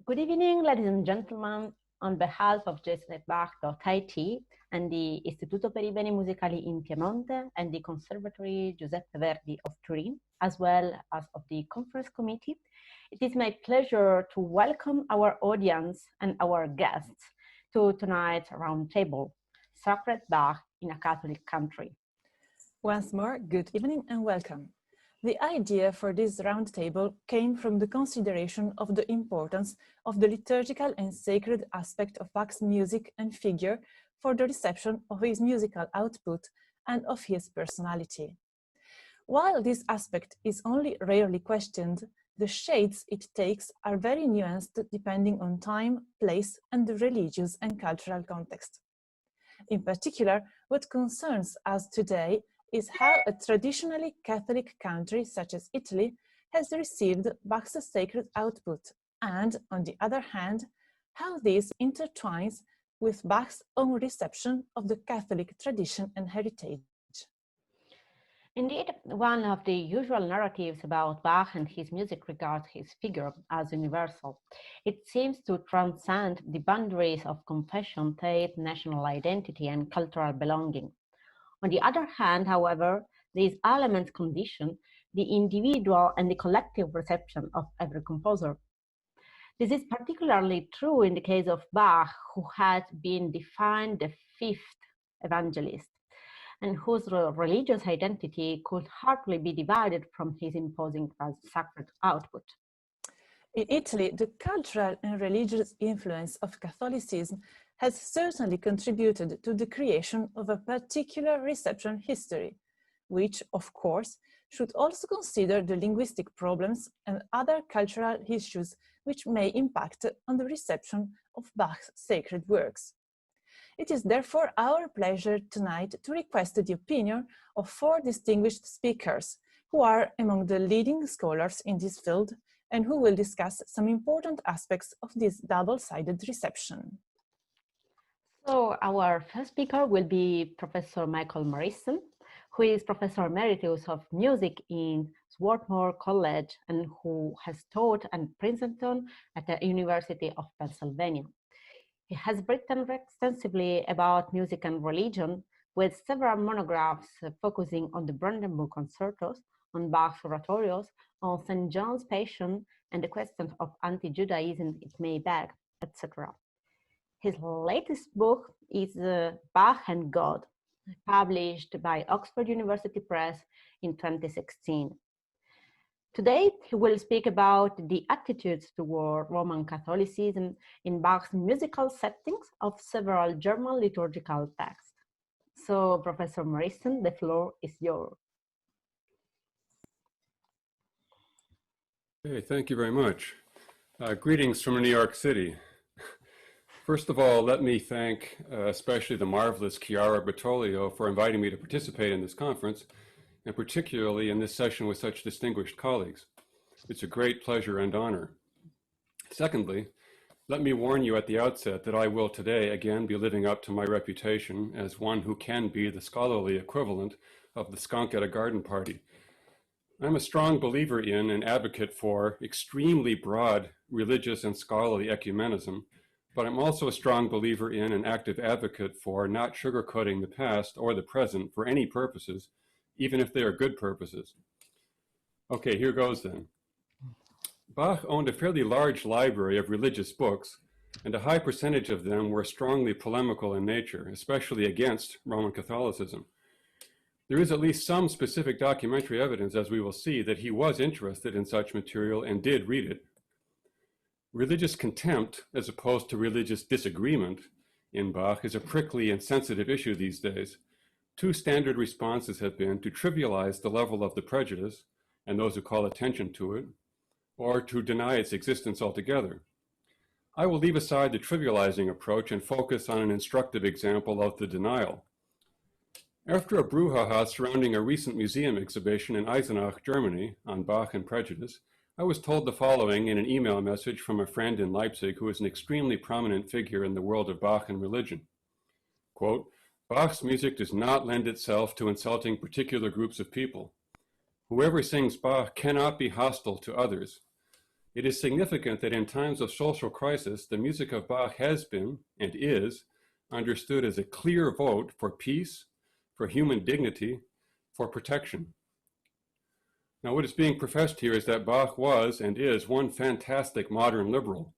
Good evening, ladies and gentlemen. On behalf of Bach.it and the Istituto per i Beni Musicali in Piemonte and the Conservatory Giuseppe Verdi of Turin, as well as of the conference committee, it is my pleasure to welcome our audience and our guests to tonight's roundtable, Sacred Bach in a Catholic Country. Once more, good evening and welcome. The idea for this roundtable came from the consideration of the importance of the liturgical and sacred aspect of Bach's music and figure for the reception of his musical output and of his personality. While this aspect is only rarely questioned, the shades it takes are very nuanced depending on time, place, and the religious and cultural context. In particular, what concerns us today is how a traditionally Catholic country such as Italy has received Bach's sacred output, and on the other hand, how this intertwines with Bach's own reception of the Catholic tradition and heritage. Indeed, one of the usual narratives about Bach and his music regards his figure as universal. It seems to transcend the boundaries of confession, faith, national identity, and cultural belonging. On the other hand, however, these elements condition the individual and the collective reception of every composer. This is particularly true in the case of Bach, who had been defined the fifth evangelist, and whose religious identity could hardly be divided from his imposing sacred output. In Italy, the cultural and religious influence of Catholicism has certainly contributed to the creation of a particular reception history, which, of course, should also consider the linguistic problems and other cultural issues which may impact on the reception of Bach's sacred works. It is therefore our pleasure tonight to request the opinion of 4 distinguished speakers who are among the leading scholars in this field and who will discuss some important aspects of this double-sided reception. So our first speaker will be Professor Michael Marissen, who is Professor Emeritus of Music in Swarthmore College and who has taught at Princeton at the University of Pennsylvania. He has written extensively about music and religion, with several monographs focusing on the Brandenburg concertos, on Bach's oratorios, on St. John's Passion, and the question of anti-Judaism it may beg, etc. His latest book is Bach and God, published by Oxford University Press in 2016. Today, he will speak about the attitudes toward Roman Catholicism in Bach's musical settings of several German liturgical texts. So, Professor Marissen, the floor is yours. Okay, thank you very much. Greetings from New York City. First of all, let me thank especially the marvelous Chiara Bertoglio for inviting me to participate in this conference, and particularly in this session with such distinguished colleagues. It's a great pleasure and honor. Secondly, let me warn you at the outset that I will today again be living up to my reputation as one who can be the scholarly equivalent of the skunk at a garden party. I'm a strong believer in and advocate for extremely broad religious and scholarly ecumenism, but I'm also a strong believer in and active advocate for not sugarcoating the past or the present for any purposes, even if they are good purposes. Okay, here goes then. Bach owned a fairly large library of religious books, and a high percentage of them were strongly polemical in nature, especially against Roman Catholicism. There is at least some specific documentary evidence, as we will see, that he was interested in such material and did read it. Religious contempt, as opposed to religious disagreement in Bach, is a prickly and sensitive issue these days. 2 standard responses have been to trivialize the level of the prejudice, and those who call attention to it, or to deny its existence altogether. I will leave aside the trivializing approach and focus on an instructive example of the denial. After a brouhaha surrounding a recent museum exhibition in Eisenach, Germany, on Bach and prejudice, I was told the following in an email message from a friend in Leipzig who is an extremely prominent figure in the world of Bach and religion. Quote, Bach's music does not lend itself to insulting particular groups of people. Whoever sings Bach cannot be hostile to others. It is significant that in times of social crisis, the music of Bach has been, and is, understood as a clear vote for peace, for human dignity, for protection. Now, what is being professed here is that Bach was and is one fantastic modern liberal.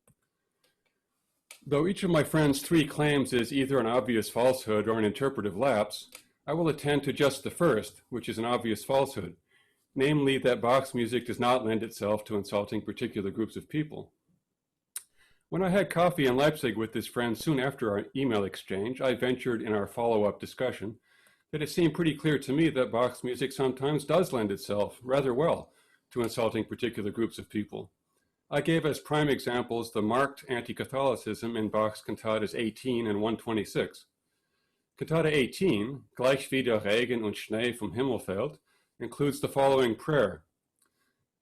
Though each of my friend's three claims is either an obvious falsehood or an interpretive lapse, I will attend to just the first, which is an obvious falsehood, namely that Bach's music does not lend itself to insulting particular groups of people. When I had coffee in Leipzig with this friend soon after our email exchange, I ventured in our follow-up discussion that it seemed pretty clear to me that Bach's music sometimes does lend itself rather well to insulting particular groups of people. I gave as prime examples the marked anti-Catholicism in Bach's cantatas 18 and 126. Cantata 18, Gleich wie der Regen und Schnee vom Himmel fällt, includes the following prayer.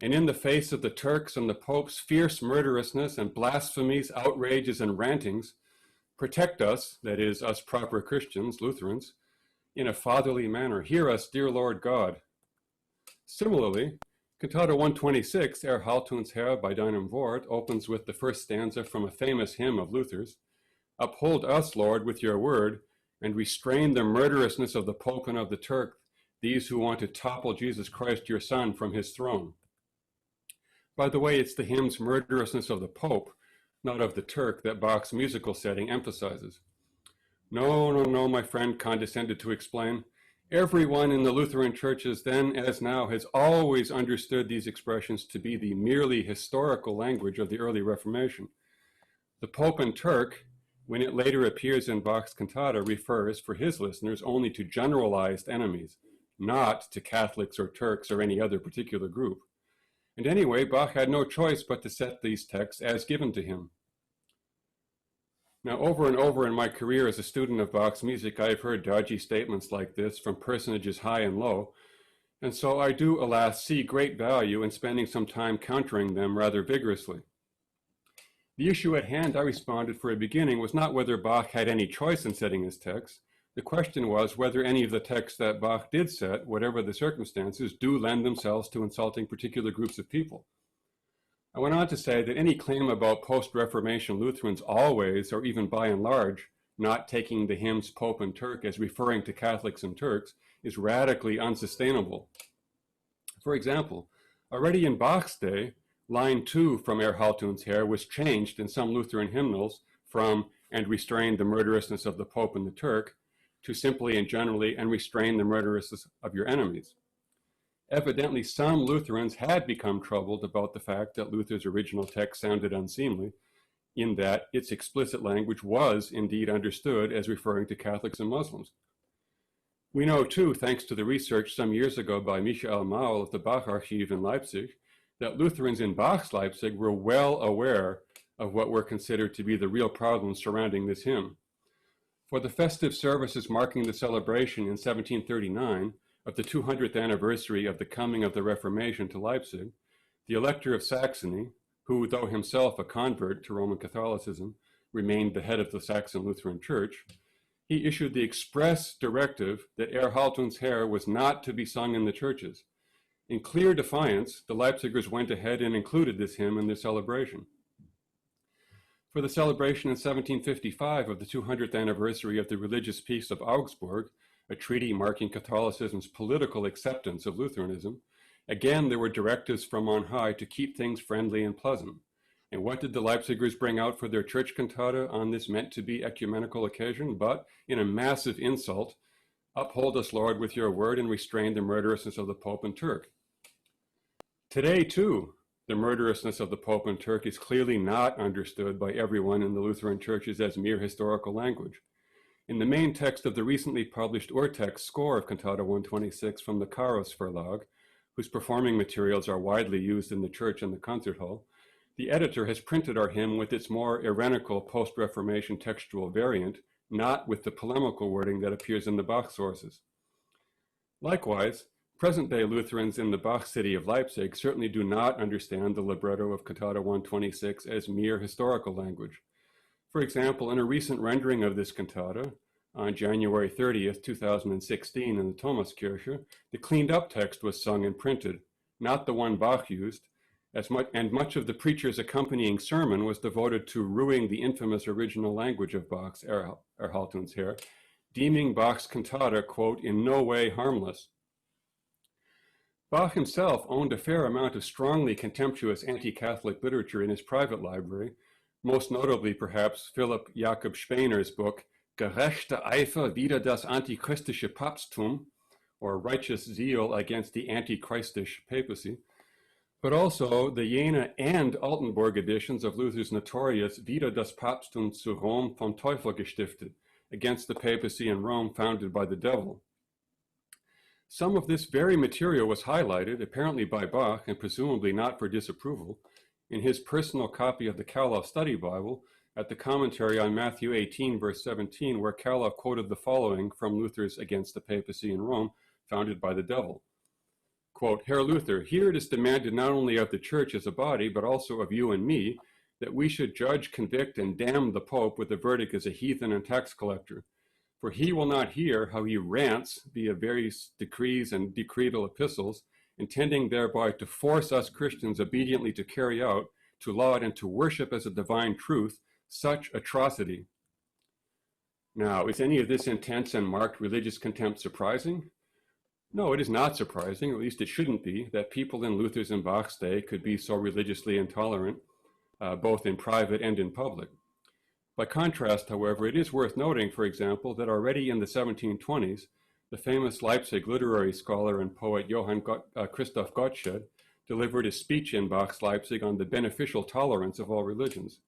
And in the face of the Turks and the Pope's fierce murderousness and blasphemies, outrages, and rantings, protect us, that is, us proper Christians, Lutherans, in a fatherly manner. Hear us, dear Lord God. Similarly, Cantata 126, Haltu uns Herr bei deinem Wort, opens with the first stanza from a famous hymn of Luther's. Uphold us, Lord, with your word, and restrain the murderousness of the Pope and of the Turk, these who want to topple Jesus Christ, your Son, from his throne. By the way, it's the hymn's murderousness of the Pope, not of the Turk, that Bach's musical setting emphasizes. No, my friend condescended to explain. Everyone in the Lutheran churches then as now has always understood these expressions to be the merely historical language of the early Reformation. The Pope and Turk, when it later appears in Bach's cantata, refers, for his listeners, only to generalized enemies, not to Catholics or Turks or any other particular group. And anyway, Bach had no choice but to set these texts as given to him. Now, over and over in my career as a student of Bach's music, I have heard dodgy statements like this from personages high and low, and so I do, alas, see great value in spending some time countering them rather vigorously. The issue at hand, I responded for a beginning, was not whether Bach had any choice in setting his texts. The question was whether any of the texts that Bach did set, whatever the circumstances, do lend themselves to insulting particular groups of people. I went on to say that any claim about post-Reformation Lutherans always, or even by and large, not taking the hymns Pope and Turk as referring to Catholics and Turks is radically unsustainable. For example, already in Bach's day, line 2 from Haltu uns Herr was changed in some Lutheran hymnals from "and restrain the murderousness of the Pope and the Turk" to simply and generally "and restrain the murderousness of your enemies." Evidently, some Lutherans had become troubled about the fact that Luther's original text sounded unseemly, in that its explicit language was indeed understood as referring to Catholics and Muslims. We know too, thanks to the research some years ago by Michael Maul of the Bach Archive in Leipzig, that Lutherans in Bach's Leipzig were well aware of what were considered to be the real problems surrounding this hymn. For the festive services marking the celebration in 1739 of the 200th anniversary of the coming of the Reformation to Leipzig, the Elector of Saxony, who, though himself a convert to Roman Catholicism, remained the head of the Saxon Lutheran Church, he issued the express directive that Haltu uns Herr was not to be sung in the churches. In clear defiance, the Leipzigers went ahead and included this hymn in their celebration. For the celebration in 1755 of the 200th anniversary of the religious peace of Augsburg, a treaty marking Catholicism's political acceptance of Lutheranism, again there were directives from on high to keep things friendly and pleasant. And what did the Leipzigers bring out for their church cantata on this meant-to-be ecumenical occasion? But, in a massive insult, "Uphold us, Lord, with your word and restrain the murderousness of the Pope and Turk." Today, too, the murderousness of the Pope and Turk is clearly not understood by everyone in the Lutheran churches as mere historical language. In the main text of the recently published Urtext score of Cantata 126 from the Karos Verlag, whose performing materials are widely used in the church and the concert hall, the editor has printed our hymn with its more irenical post-Reformation textual variant, not with the polemical wording that appears in the Bach sources. Likewise, present-day Lutherans in the Bach city of Leipzig certainly do not understand the libretto of Cantata 126 as mere historical language. For example, in a recent rendering of this cantata, on January 30th, 2016 in the Thomaskirche, the cleaned-up text was sung and printed, not the one Bach used, much of the preacher's accompanying sermon was devoted to ruining the infamous original language of Bach's Erhaltungsherr, deeming Bach's cantata, quote, in no way harmless. Bach himself owned a fair amount of strongly contemptuous anti-Catholic literature in his private library, most notably perhaps Philipp Jakob Speiner's book, Gerechter Eifer wider das antichristische Papsttum, or Righteous Zeal Against the Antichristish Papacy, but also the Jena and Altenburg editions of Luther's notorious Wider das Papsttum zu Rom vom Teufel gestiftet, Against the Papacy in Rome founded by the devil. Some of this very material was highlighted, apparently by Bach and presumably not for disapproval, in his personal copy of the Callow Study Bible at the commentary on Matthew 18, verse 17, where Callow quoted the following from Luther's Against the Papacy in Rome, founded by the devil. Quote, Herr Luther, here it is demanded not only of the Church as a body, but also of you and me, that we should judge, convict, and damn the Pope with the verdict as a heathen and tax collector. For he will not hear how he rants via various decrees and decretal epistles, intending thereby to force us Christians obediently to carry out, to laud, and to worship as a divine truth, such atrocity. Now, is any of this intense and marked religious contempt surprising? No, it is not surprising, or at least it shouldn't be, that people in Luther's and Bach's day could be so religiously intolerant, both in private and in public. By contrast, however, it is worth noting, for example, that already in the 1720s, the famous Leipzig literary scholar and poet Johann Christoph Gottsched delivered a speech in Bach's Leipzig on the beneficial tolerance of all religions.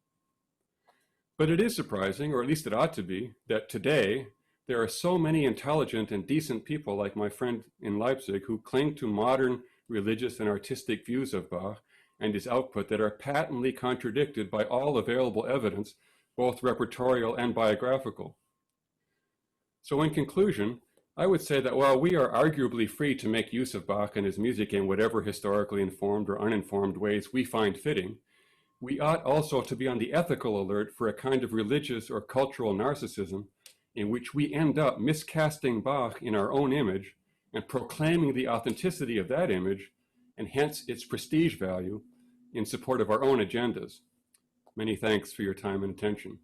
But it is surprising, or at least it ought to be, that today, there are so many intelligent and decent people like my friend in Leipzig who cling to modern religious and artistic views of Bach and his output that are patently contradicted by all available evidence, both repertorial and biographical. So in conclusion, I would say that while we are arguably free to make use of Bach and his music in whatever historically informed or uninformed ways we find fitting, we ought also to be on the ethical alert for a kind of religious or cultural narcissism in which we end up miscasting Bach in our own image and proclaiming the authenticity of that image and hence its prestige value in support of our own agendas. Many thanks for your time and attention.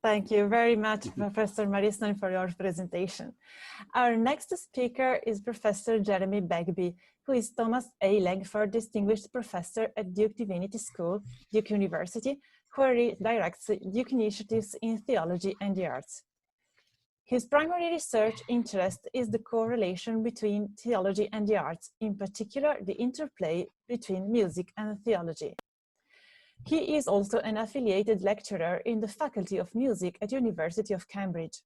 Thank you very much, Professor Marissen, for your presentation. Our next speaker is Professor Jeremy Begbie, who is Thomas A. Legford Distinguished Professor at Duke Divinity School, Duke University, where he directs Duke initiatives in theology and the arts. His primary research interest is the correlation between theology and the arts, in particular the interplay between music and theology. He is also an affiliated lecturer in the Faculty of Music at University of Cambridge.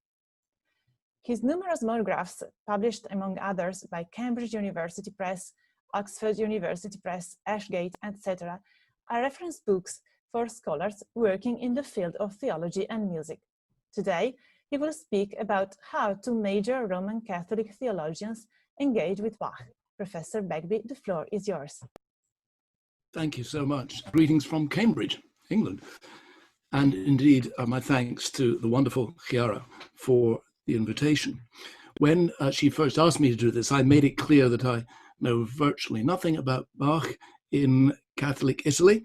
His numerous monographs, published among others by Cambridge University Press, Oxford University Press, Ashgate, etc., are reference books for scholars working in the field of theology and music. Today, he will speak about how two major Roman Catholic theologians engage with Bach. Professor Begbie, the floor is yours. Thank you so much. Greetings from Cambridge, England. And indeed, my thanks to the wonderful Chiara for the invitation. When she first asked me to do this, I made it clear that I know virtually nothing about Bach in Catholic Italy,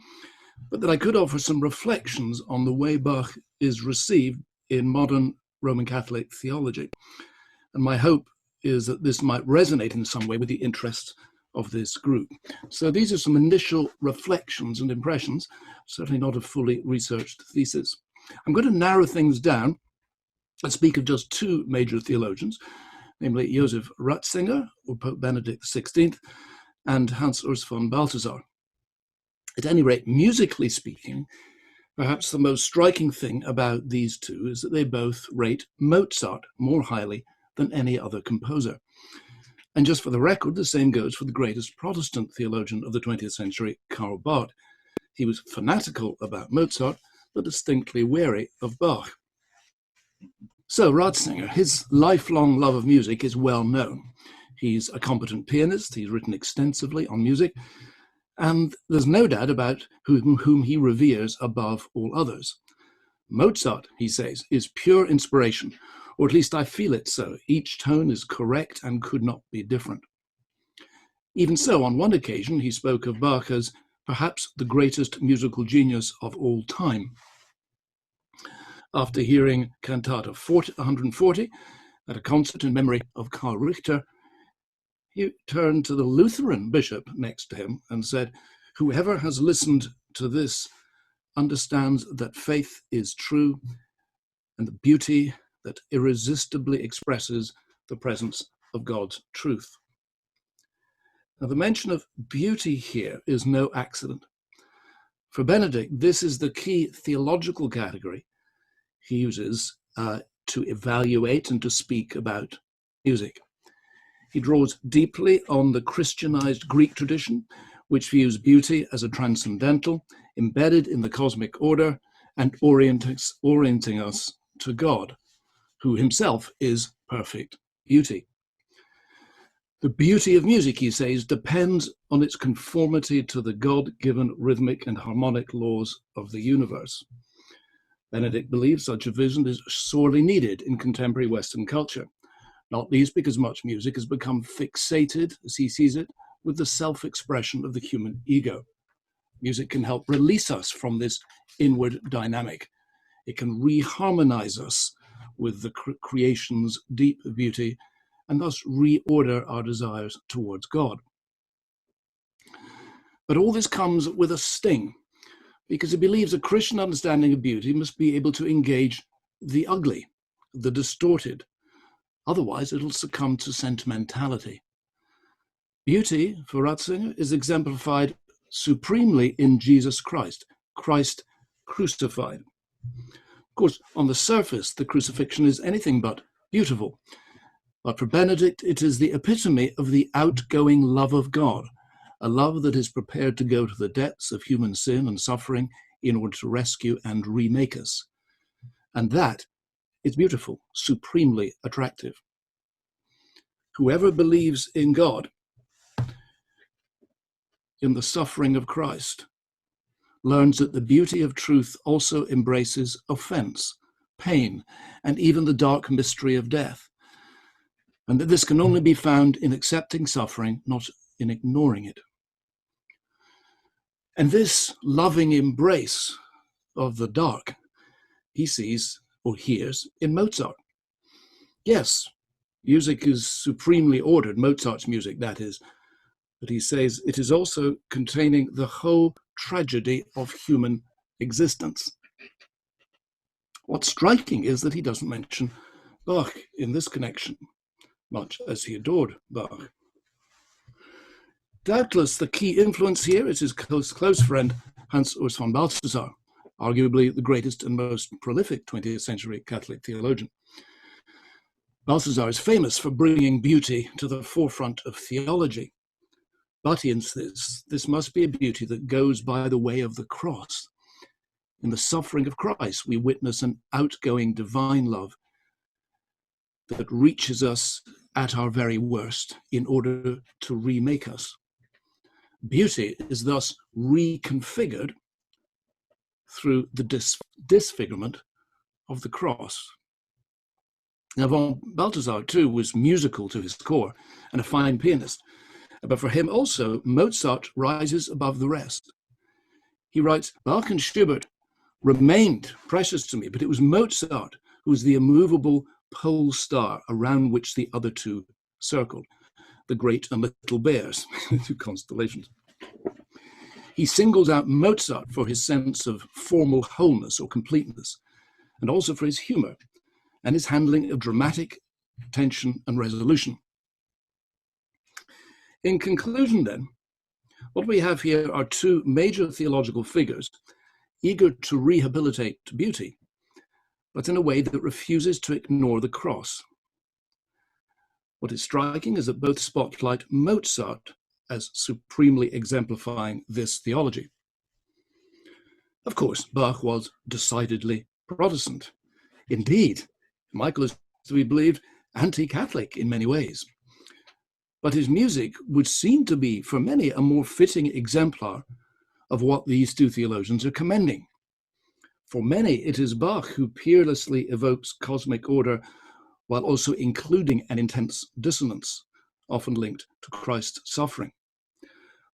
but that I could offer some reflections on the way Bach is received in modern Roman Catholic theology. And my hope is that this might resonate in some way with the interests of this group. So these are some initial reflections and impressions, certainly not a fully researched thesis. I'm going to narrow things down and speak of just two major theologians, namely Joseph Ratzinger, or Pope Benedict XVI, and Hans Urs von Balthasar. At any rate, musically speaking, perhaps the most striking thing about these two is that they both rate Mozart more highly than any other composer. And just for the record, the same goes for the greatest Protestant theologian of the 20th century, Karl Barth. He was fanatical about Mozart, but distinctly wary of Bach. So Ratzinger, his lifelong love of music is well known. He's a competent pianist, he's written extensively on music, and there's no doubt about whom he reveres above all others. Mozart, he says, is pure inspiration, or at least I feel it so. Each tone is correct and could not be different. Even so, on one occasion, he spoke of Bach as perhaps the greatest musical genius of all time. After hearing Cantata 140 at a concert in memory of Karl Richter, he turned to the Lutheran bishop next to him and said, "Whoever has listened to this understands that faith is true and the beauty that irresistibly expresses the presence of God's truth." Now, the mention of beauty here is no accident. For Benedict, this is the key theological category he uses to evaluate and to speak about music. He draws deeply on the Christianized Greek tradition, which views beauty as a transcendental, embedded in the cosmic order, and orienting us to God, who himself is perfect beauty. The beauty of music, he says, depends on its conformity to the God-given rhythmic and harmonic laws of the universe. Benedict believes such a vision is sorely needed in contemporary Western culture, not least because much music has become fixated, as he sees it, with the self-expression of the human ego. Music can help release us from this inward dynamic. It can reharmonize us with the creation's deep beauty and thus reorder our desires towards God. But all this comes with a sting, because he believes a Christian understanding of beauty must be able to engage the ugly, the distorted. Otherwise, it'll succumb to sentimentality. Beauty, for Ratzinger, is exemplified supremely in Jesus Christ, Christ crucified. Of course, on the surface, the crucifixion is anything but beautiful. But for Benedict, it is the epitome of the outgoing love of God, a love that is prepared to go to the depths of human sin and suffering in order to rescue and remake us. And that is beautiful, supremely attractive. Whoever believes in God, in the suffering of Christ, learns that the beauty of truth also embraces offense, pain, and even the dark mystery of death, and that this can only be found in accepting suffering, not in ignoring it. And this loving embrace of the dark, he sees or hears in Mozart. Yes, music is supremely ordered, Mozart's music, that is, but he says it is also containing the whole tragedy of human existence. What's striking is that he doesn't mention Bach in this connection, much as he adored Bach. Doubtless the key influence here is his close friend Hans Urs von Balthasar, arguably the greatest and most prolific 20th century Catholic theologian. Balthasar is famous for bringing beauty to the forefront of theology. But he insists this must be a beauty that goes by the way of the cross. In the suffering of Christ, we witness an outgoing divine love that reaches us at our very worst in order to remake us. Beauty is thus reconfigured through the disfigurement of the cross. Now, von Balthasar, too, was musical to his core and a fine pianist. But for him also, Mozart rises above the rest. He writes, Bach and Schubert remained precious to me, but it was Mozart who was the immovable pole star around which the other two circled, the great and little bears, two constellations. He singles out Mozart for his sense of formal wholeness or completeness, and also for his humor and his handling of dramatic tension and resolution. In conclusion, then, what we have here are two major theological figures eager to rehabilitate beauty, but in a way that refuses to ignore the cross. What is striking is that both spotlight Mozart as supremely exemplifying this theology. Of course, Bach was decidedly Protestant. Indeed, Michael is to be believed anti-Catholic in many ways. But his music would seem to be, for many, a more fitting exemplar of what these two theologians are commending. For many, it is Bach who peerlessly evokes cosmic order while also including an intense dissonance, often linked to Christ's suffering.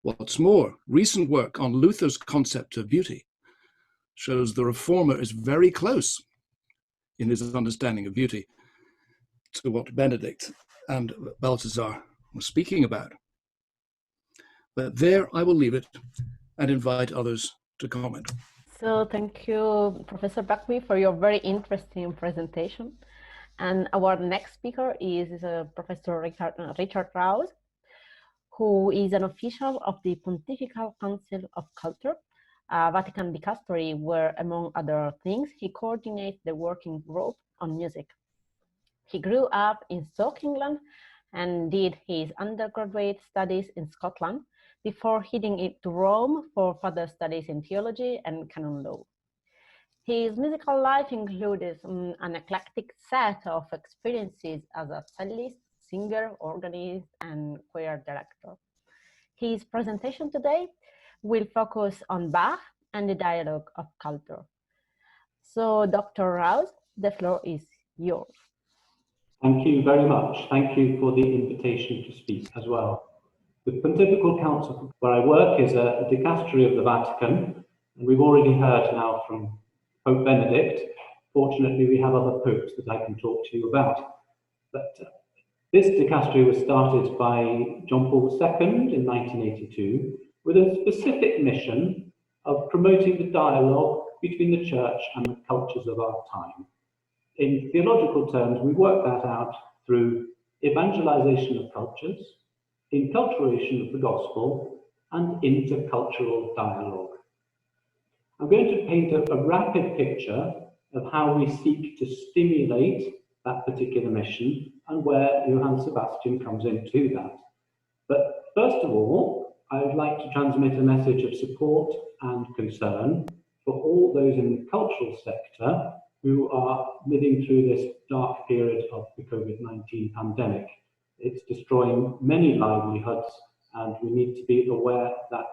What's more, recent work on Luther's concept of beauty shows the reformer is very close in his understanding of beauty to what Benedict and Balthasar were speaking about. But there I will leave it and invite others to comment. So thank you, Professor Begbie, for your very interesting presentation. And our next speaker is Professor Richard Rouse, who is an official of the Pontifical Council of Culture, a Vatican dicastery where, among other things, he coordinates the working group on music. He grew up in Stoke, England, and did his undergraduate studies in Scotland before heading to Rome for further studies in theology and canon law. His musical life included an eclectic set of experiences as a cellist, singer, organist, and choir director. His presentation today will focus on Bach and the dialogue of culture. So, Dr. Rouse, the floor is yours. Thank you very much. Thank you for the invitation to speak as well. The Pontifical Council, where I work, is a dicastery of the Vatican, and we've already heard now from Pope Benedict. Fortunately, we have other popes that I can talk to you about. But this dicastery was started by John Paul II in 1982 with a specific mission of promoting the dialogue between the Church and the cultures of our time. In theological terms, we work that out through evangelization of cultures, enculturation of the gospel, and intercultural dialogue. I'm going to paint a rapid picture of how we seek to stimulate that particular mission and where Johann Sebastian comes into that. But first of all, I would like to transmit a message of support and concern for all those in the cultural sector who are living through this dark period of the COVID-19 pandemic. It's destroying many livelihoods, and we need to be aware of that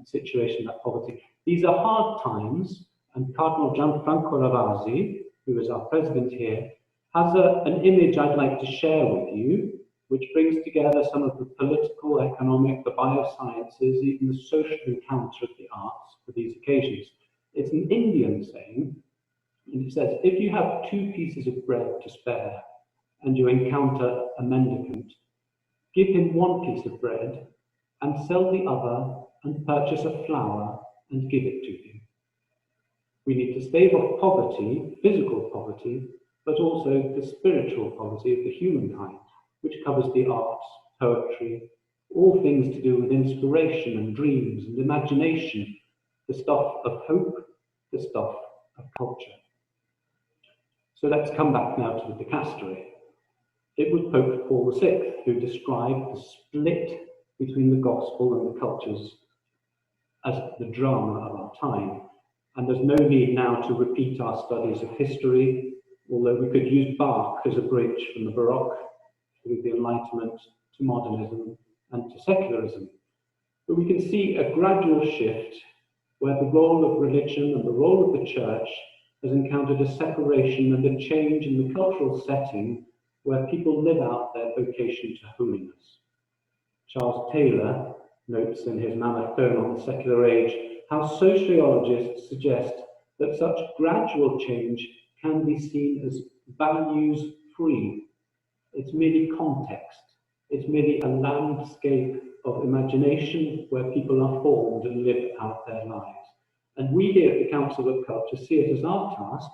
situation, that poverty. These are hard times, and Cardinal Gianfranco Ravasi, who is our president here, has an image I'd like to share with you, which brings together some of the political, economic, the biosciences, even the social encounter of the arts for these occasions. It's an Indian saying, and it says, if you have 2 pieces of bread to spare and you encounter a mendicant, give him 1 piece of bread and sell the other and purchase a flower and give it to him. We need to stave off poverty, physical poverty, but also the spiritual poverty of the humankind, which covers the arts, poetry, all things to do with inspiration and dreams and imagination, the stuff of hope, the stuff of culture. So let's come back now to the dicastery. It was Pope Paul VI who described the split between the gospel and the cultures as the drama of our time. And there's no need now to repeat our studies of history, although we could use Bach as a bridge from the Baroque through the Enlightenment to modernism and to secularism. But we can see a gradual shift where the role of religion and the role of the Church has encountered a separation and a change in the cultural setting where people live out their vocation to holiness. Charles Taylor notes in his Mammoth Tome on the Secular Age how sociologists suggest that such gradual change can be seen as values-free. It's merely context. It's merely a landscape of imagination where people are formed and live out their lives. And we here at the Council of Culture see it as our task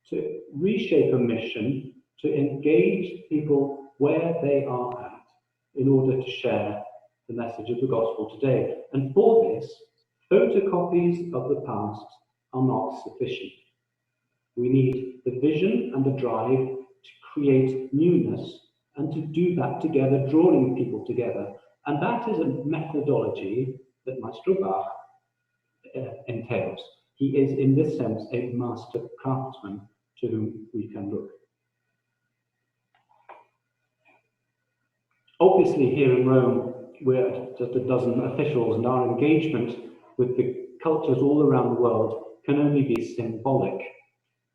to reshape a mission to engage people where they are at in order to share the message of the gospel today. And for this, photocopies of the past are not sufficient. We need the vision and the drive to create newness and to do that together, drawing people together. And that is a methodology that Maestro Bach entails. He is, in this sense, a master craftsman to whom we can look. Obviously, here in Rome, we're just a dozen officials, and our engagement with the cultures all around the world can only be symbolic.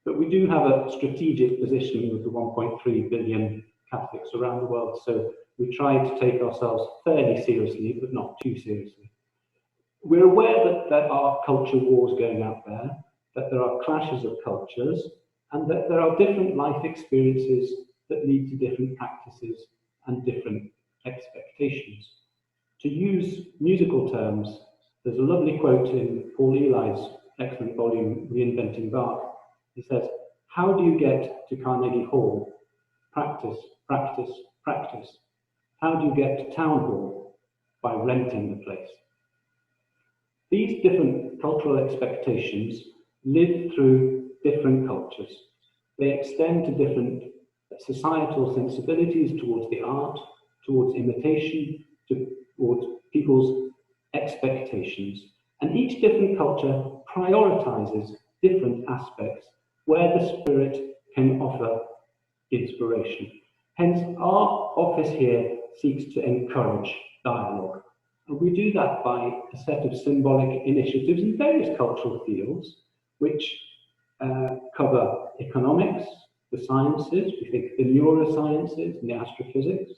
But we do have a strategic positioning with the 1.3 billion Catholics around the world, so We try to take ourselves fairly seriously, but not too seriously. We're aware that there are culture wars going out there, that there are clashes of cultures, and that there are different life experiences that lead to different practices and different expectations. To use musical terms, there's a lovely quote in Paul Eli's excellent volume, Reinventing Bach. He says, "How do you get to Carnegie Hall? Practice, practice, practice. How do you get to Town Hall? By renting the place." These different cultural expectations live through different cultures. They extend to different societal sensibilities towards the art, towards imitation, towards people's expectations. And each different culture prioritizes different aspects where the spirit can offer inspiration. Hence, our office here seeks to encourage dialogue. And we do that by a set of symbolic initiatives in various cultural fields, which cover economics, the sciences, we think the neurosciences and the astrophysics.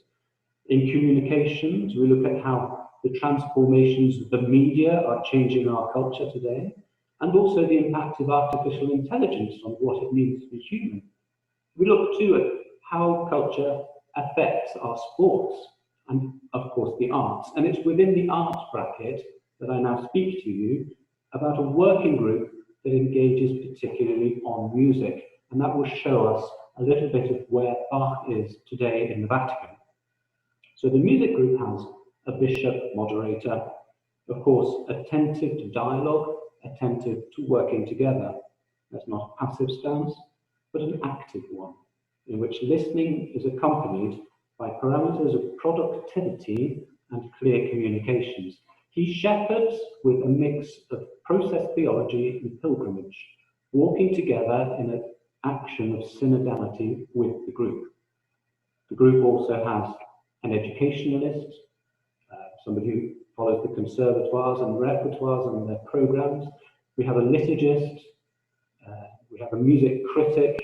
In communications, we look at how the transformations of the media are changing our culture today, and also the impact of artificial intelligence on what it means to be human. We look too at how culture affects our sports and, of course, the arts. And it's within the arts bracket that I now speak to you about a working group that engages particularly on music. And that will show us a little bit of where Bach is today in the Vatican. So the music group has a bishop moderator, of course, attentive to dialogue, attentive to working together. That's not a passive stance, but an active one, in which listening is accompanied by parameters of productivity and clear communications. He shepherds with a mix of process theology and pilgrimage, walking together in an action of synodality with the group. The group also has an educationalist, somebody who follows the conservatoires and repertoires and their programs. We have a liturgist, we have a music critic,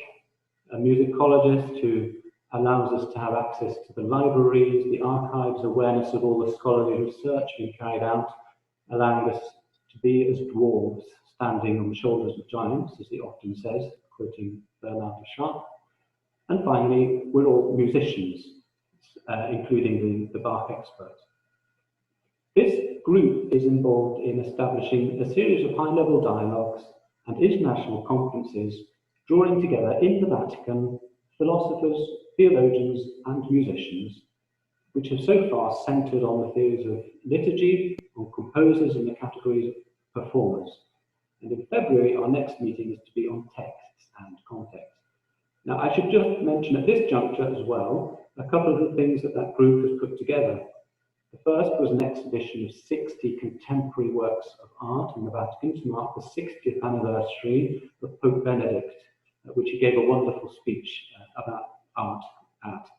a musicologist who allows us to have access to the libraries, the archives, awareness of all the scholarly research being carried out, allowing us to be as dwarves standing on the shoulders of giants, as he often says, quoting Bernard de Chartres. And finally, we're all musicians, including the Bach experts. This group is involved in establishing a series of high-level dialogues and international conferences, drawing together in the Vatican philosophers, theologians, and musicians, which have so far centered on the theories of liturgy, on composers in the categories of performers. And in February, our next meeting is to be on texts and context. Now, I should just mention at this juncture as well, a couple of the things that that group has put together. The first was an exhibition of 60 contemporary works of art in the Vatican to mark the 60th anniversary of Pope Benedict, which he gave a wonderful speech about art at.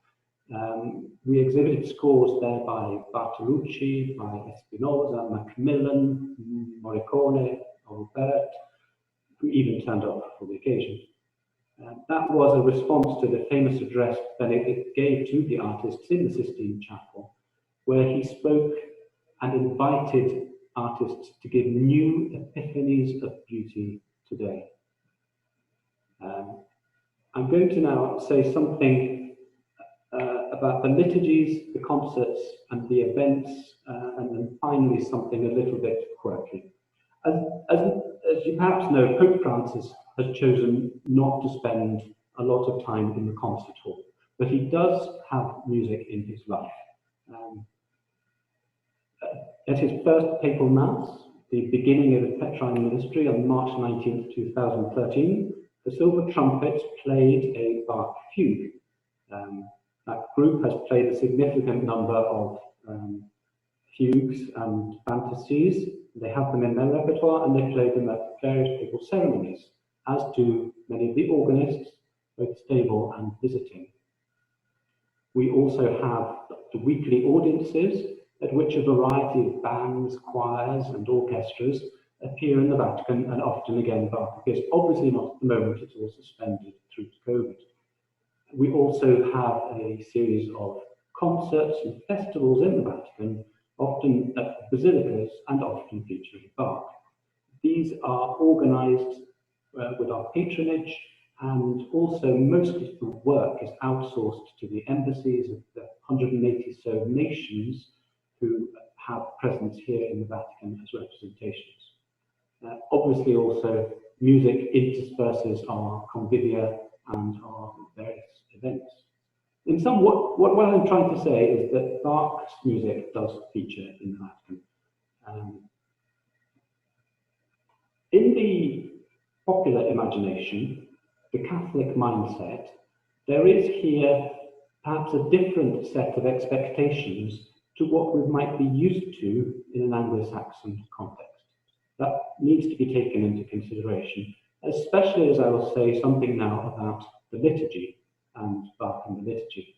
We exhibited scores there by Bertoglio, by Espinosa, Macmillan, Morricone, Opere, who even turned up for the occasion. That was a response to the famous address Benedict gave to the artists in the Sistine Chapel, where he spoke and invited artists to give new epiphanies of beauty today. I'm going to now say something about the liturgies, the concerts, and the events, and then finally something a little bit quirky. As you perhaps know, Pope Francis has chosen not to spend a lot of time in the concert hall, but he does have music in his life. At his first papal mass, the beginning of the Petrine ministry on March 19th, 2013, the silver trumpets played a Bach fugue. That group has played a significant number of fugues and fantasies. They have them in their repertoire and they play them at various papal ceremonies, as do many of the organists, both stable and visiting. We also have the weekly audiences at which a variety of bands, choirs and orchestras appear in the Vatican, and often again Bach appears, obviously not at the moment, it's all suspended through to COVID. We also have a series of concerts and festivals in the Vatican, often at basilicas and often featuring Bach. These are organized with our patronage, and also most of the work is outsourced to the embassies of the 180 so nations who have presence here in the Vatican as representations. Obviously also music intersperses our convivia and our various events. In sum, what I'm trying to say is that Bach's music does feature in the Vatican. In the popular imagination, the Catholic mindset, there is here perhaps a different set of expectations to what we might be used to in an Anglo-Saxon context. That needs to be taken into consideration, especially as I will say something now about the liturgy and Bach and the liturgy.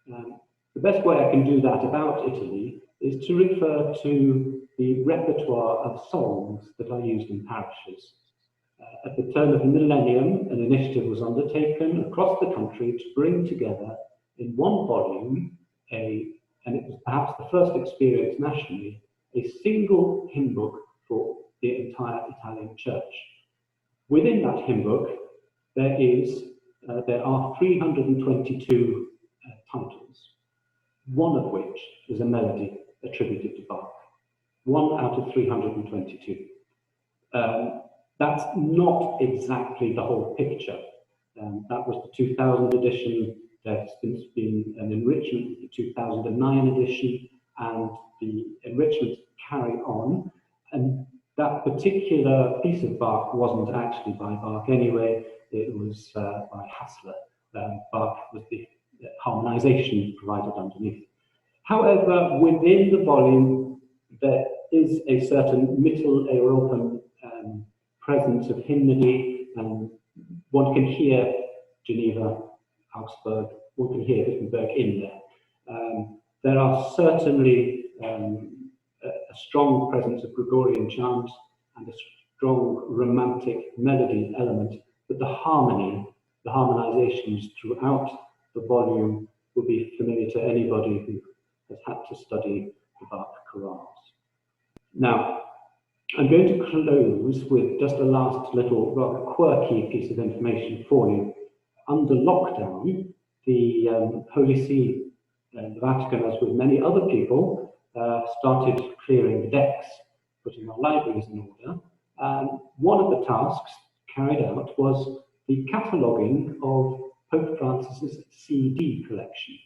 The best way I can do that about Italy is to refer to the repertoire of songs that are used in parishes. At the turn of the millennium, an initiative was undertaken across the country to bring together in one volume, and it was perhaps the first experience nationally, a single hymn book for the entire Italian church. Within that hymn book, there are 322 titles, one of which is a melody attributed to Bach. 1 out of 322. That's not exactly the whole picture. That was the 2000 edition. There's been an enrichment of the 2009 edition, and the enrichments carry on. And that particular piece of Bach wasn't actually by Bach anyway, it was by Hassler. Bach was the harmonization provided underneath. However, within the volume, there is a certain Mitteleuropean presence of hymnody, and one can hear Geneva, Augsburg, one can hear Wittenberg in there. There are certainly a strong presence of Gregorian chant and a strong romantic melody element, but the harmony, the harmonizations throughout the volume will be familiar to anybody who has had to study the Bach chorales. Now, I'm going to close with just a last little rather quirky piece of information for you. Under lockdown, the Holy See, the Vatican, as with many other people, started clearing the decks, putting our libraries in order. One of the tasks carried out was the cataloguing of Pope Francis's CD collection.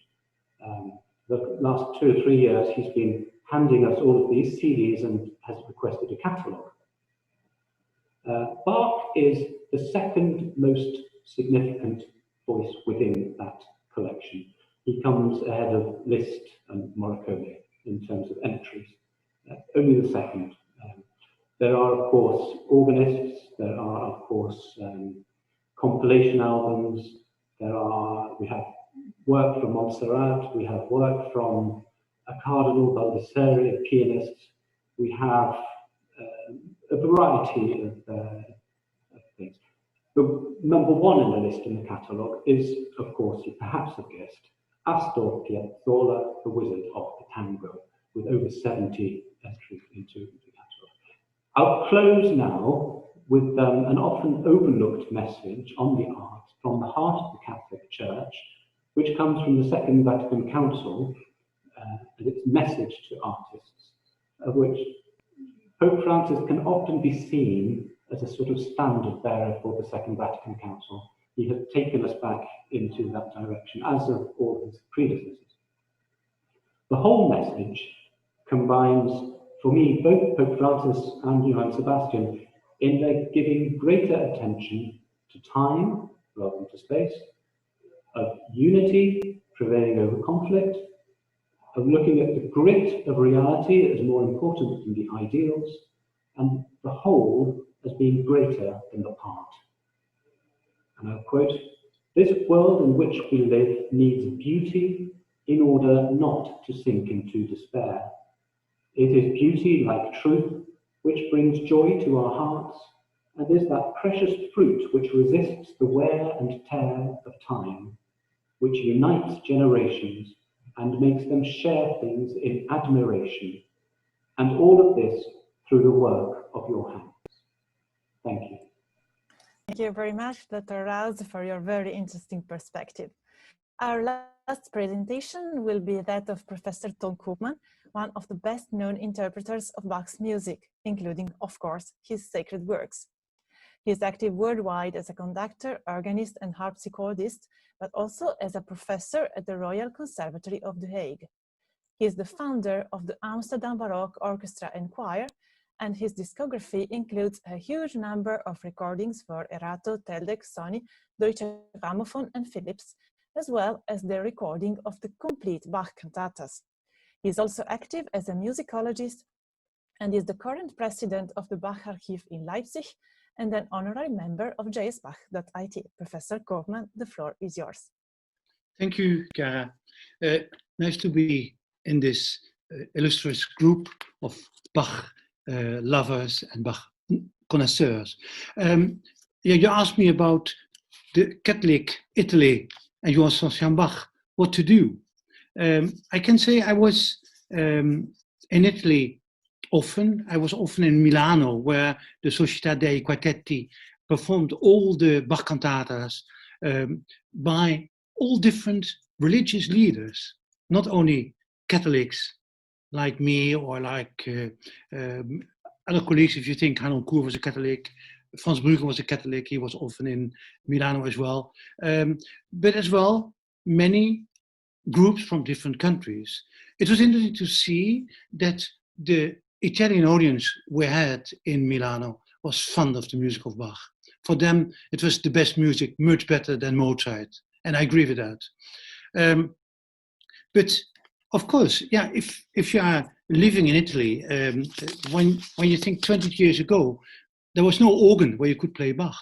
The last 2 or 3 years, he's been handing us all of these CDs and has requested a catalogue. Bach is the second most significant voice within that collection. He comes ahead of Liszt and Morricone in terms of entries, only the second. There are, of course, organists, there are, of course, compilation albums, we have work from Montserrat, we have work from a Cardinal Baldisseri, a pianist. We have a variety of things. The number one in the list in the catalogue is, of course, you perhaps have guessed, Astor Piazzolla, the Wizard of the Tango, with over 70 entries into the catalogue. I'll close now with an often overlooked message on the arts from the heart of the Catholic Church, which comes from the Second Vatican Council, and its message to artists, of which Pope Francis can often be seen as a sort of standard bearer for the Second Vatican Council. He has taken us back into that direction, as have all his predecessors. The whole message combines, for me, both Pope Francis and Johann Sebastian in their giving greater attention to time rather than to space, of unity prevailing over conflict, of looking at the grit of reality as more important than the ideals, and the whole as being greater than the part. And I'll quote, "This world in which we live needs beauty in order not to sink into despair. It is beauty like truth which brings joy to our hearts, and is that precious fruit which resists the wear and tear of time, which unites generations and makes them share things in admiration. And all of this through the work of your hands. Thank you. Thank you very much, Dr. Rouse, for your very interesting perspective. Our last presentation will be that of Professor Tom Koopman, one of the best-known interpreters of Bach's music, including, of course, his sacred works. He is active worldwide as a conductor, organist, and harpsichordist, but also as a professor at the Royal Conservatory of The Hague. He is the founder of the Amsterdam Baroque Orchestra and Choir, and his discography includes a huge number of recordings for Erato, Teldec, Sony, Deutsche Grammophon, and Philips, as well as the recording of the complete Bach cantatas. He is also active as a musicologist and is the current president of the Bach Archive in Leipzig and an honorary member of jsbach.it. Professor Koopman, the floor is yours. Thank you, Chiara. Nice to be in this illustrious group of Bach lovers and Bach connoisseurs. You asked me about the Catholic Italy and Johann Sebastian Bach, what to do. I can say I was in Italy often. I was often in Milano, where the Società dei Quartetti performed all the Bach cantatas by all different religious leaders, not only Catholics like me or like other colleagues. If you think Hanon Koer was a Catholic, Franz Bruggen was a Catholic, he was often in Milano as well. But as well, many groups from different countries. It was interesting to see that the Italian audience we had in Milano was fond of the music of Bach. For them, it was the best music, much better than Mozart, and I agree with that. But of course, yeah, if you are living in Italy, when you think 20 years ago, there was no organ where you could play Bach.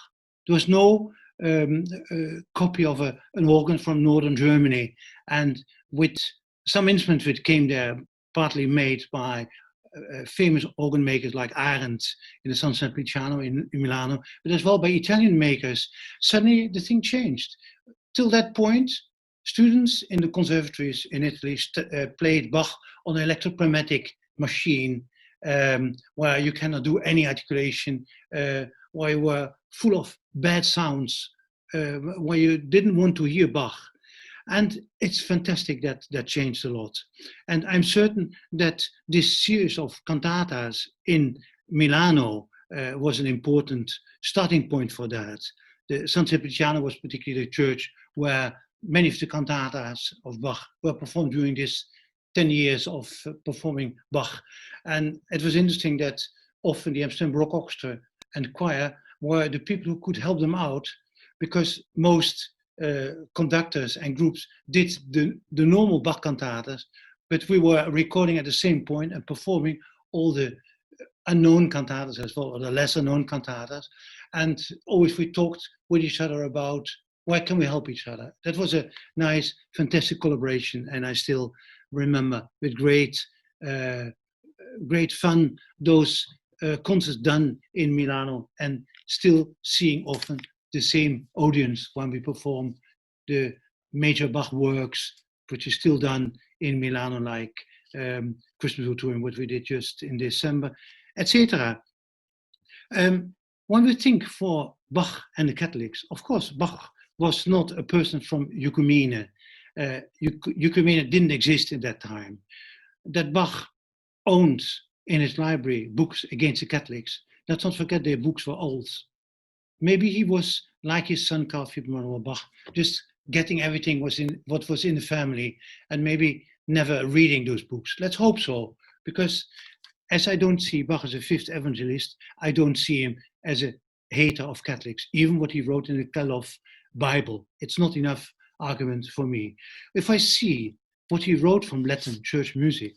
There was no copy of an organ from northern Germany, and with some instruments which came there, partly made by famous organ makers like Arendt in the San Sempliciano in Milano, but as well by Italian makers. Suddenly the thing changed. Till that point, students in the conservatories in Italy played Bach on an electropneumatic machine where you cannot do any articulation, where you were full of bad sounds, where you didn't want to hear Bach. And it's fantastic that that changed a lot. And I'm certain that this series of cantatas in Milano was an important starting point for that. The San Sempliciano was particularly the church where many of the cantatas of Bach were performed during this 10 years of performing Bach. And it was interesting that often the Amsterdam Baroque Orchestra and Choir were the people who could help them out, because most conductors and groups did the normal Bach cantatas, but we were recording at the same point and performing all the unknown cantatas as well, or the lesser known cantatas. And always we talked with each other about where can we help each other. That was a nice, fantastic collaboration, and I still remember with great fun those concerts done in Milano, and still seeing often the same audience when we perform the major Bach works, which is still done in Milano, like Christmas Touring, what we did just in December, etc. When we think for Bach and the Catholics, of course, Bach was not a person from Ecumene. Ecumene didn't exist at that time. That Bach owned in his library books against the Catholics. Let's not forget their books were old. Maybe he was like his son Carl Philipp Bach, just getting everything what was in the family, and maybe never reading those books. Let's hope so, because as I don't see Bach as a fifth evangelist, I don't see him as a hater of Catholics. Even what he wrote in the Karloff Bible, it's not enough argument for me. If I see what he wrote from Latin church music,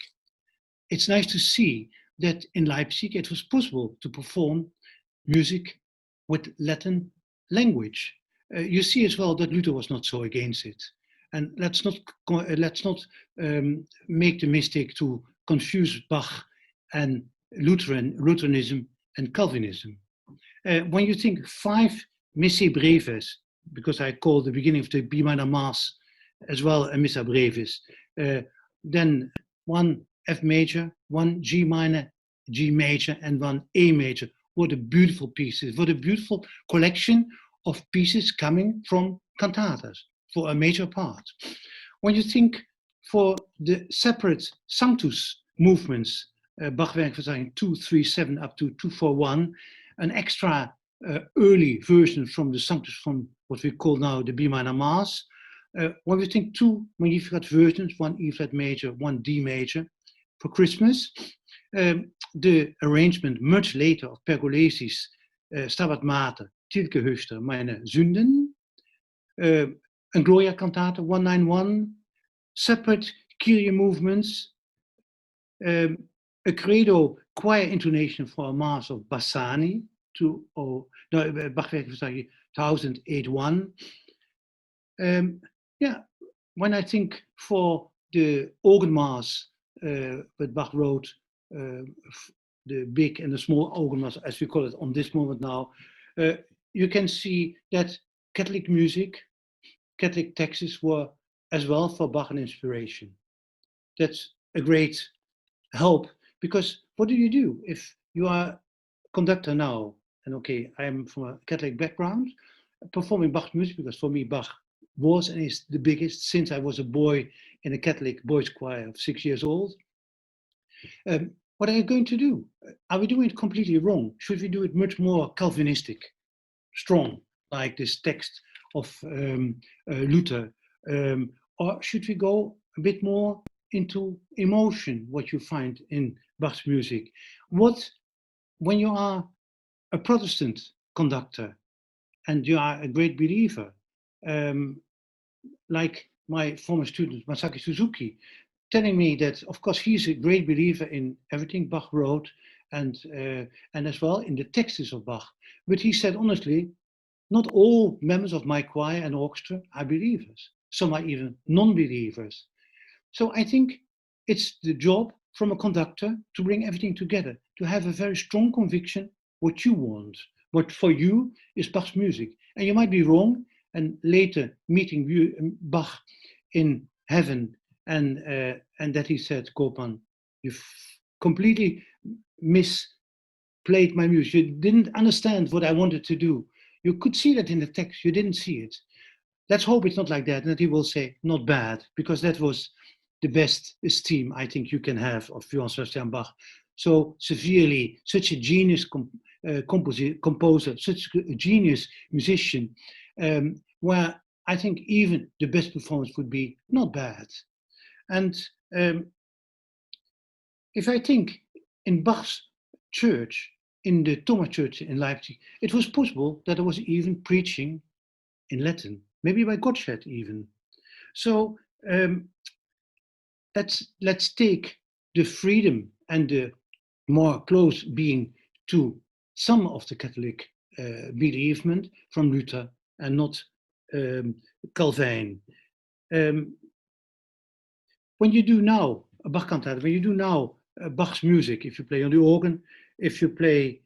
it's nice to see that in Leipzig it was possible to perform music with Latin language. You see as well that Luther was not so against it. And let's not make the mistake to confuse Bach and Lutheranism and Calvinism. When you think 5 Missae Brevis, because I call the beginning of the B minor Mass as well a Missa Brevis, then one F major, one G minor, G major, and one A major. What a beautiful pieces, what a beautiful collection of pieces coming from cantatas for a major part. When you think for the separate Sanctus movements, Bach werkvertaling 237 up to 241, an extra early version from the Sanctus from what we call now the B minor Mass. When we think two Magnificat versions, one E flat major, one D major, for Christmas, the arrangement much later of Pergolesi's Stabat Mater, Tilke Höchster, Meine Sünden, a Gloria Cantata 191, separate Kyrie movements, a credo choir intonation for a Mass of Bassani, Bachwerkvertaling 1081. Yeah, when I think for the organ Mass that Bach wrote, the big and the small organ Mass, as we call it on this moment now, you can see that Catholic music, Catholic texts were as well for Bach an inspiration. That's a great help, because what do if you are a conductor now? And okay, I'm from a Catholic background, performing Bach music, because for me Bach was and is the biggest since I was a boy in a Catholic boys choir of 6 years old. What are you going to do? Are we doing it completely wrong? Should we do it much more Calvinistic, strong, like this text of Luther? Or should we go a bit more into emotion, what you find in Bach's music? When you are a Protestant conductor and you are a great believer, like my former student Masaki Suzuki, telling me that of course he's a great believer in everything Bach wrote and as well in the texts of Bach, but he said honestly, not all members of my choir and orchestra are believers. Some are even non-believers. So I think it's the job from a conductor to bring everything together, to have a very strong conviction what you want, what for you is Bach's music. And you might be wrong, and later meeting Bach in heaven, and that he said, Koopman, you've completely misplayed my music. You didn't understand what I wanted to do. You could see that in the text, you didn't see it. Let's hope it's not like that, and that he will say, not bad, because that was the best esteem I think you can have of Johann Sebastian Bach. So severely, such a genius composer, such a genius musician, where I think even the best performance would be not bad. And if I think in Bach's church, in the Thomas Church in Leipzig, it was possible that there was even preaching in Latin, maybe by Gottsched even. So let's take the freedom and the more close being to some of the Catholic believement from Luther and not Calvin. When you do now a Bach cantata, when you do now Bach's music, if you play on the organ, if you play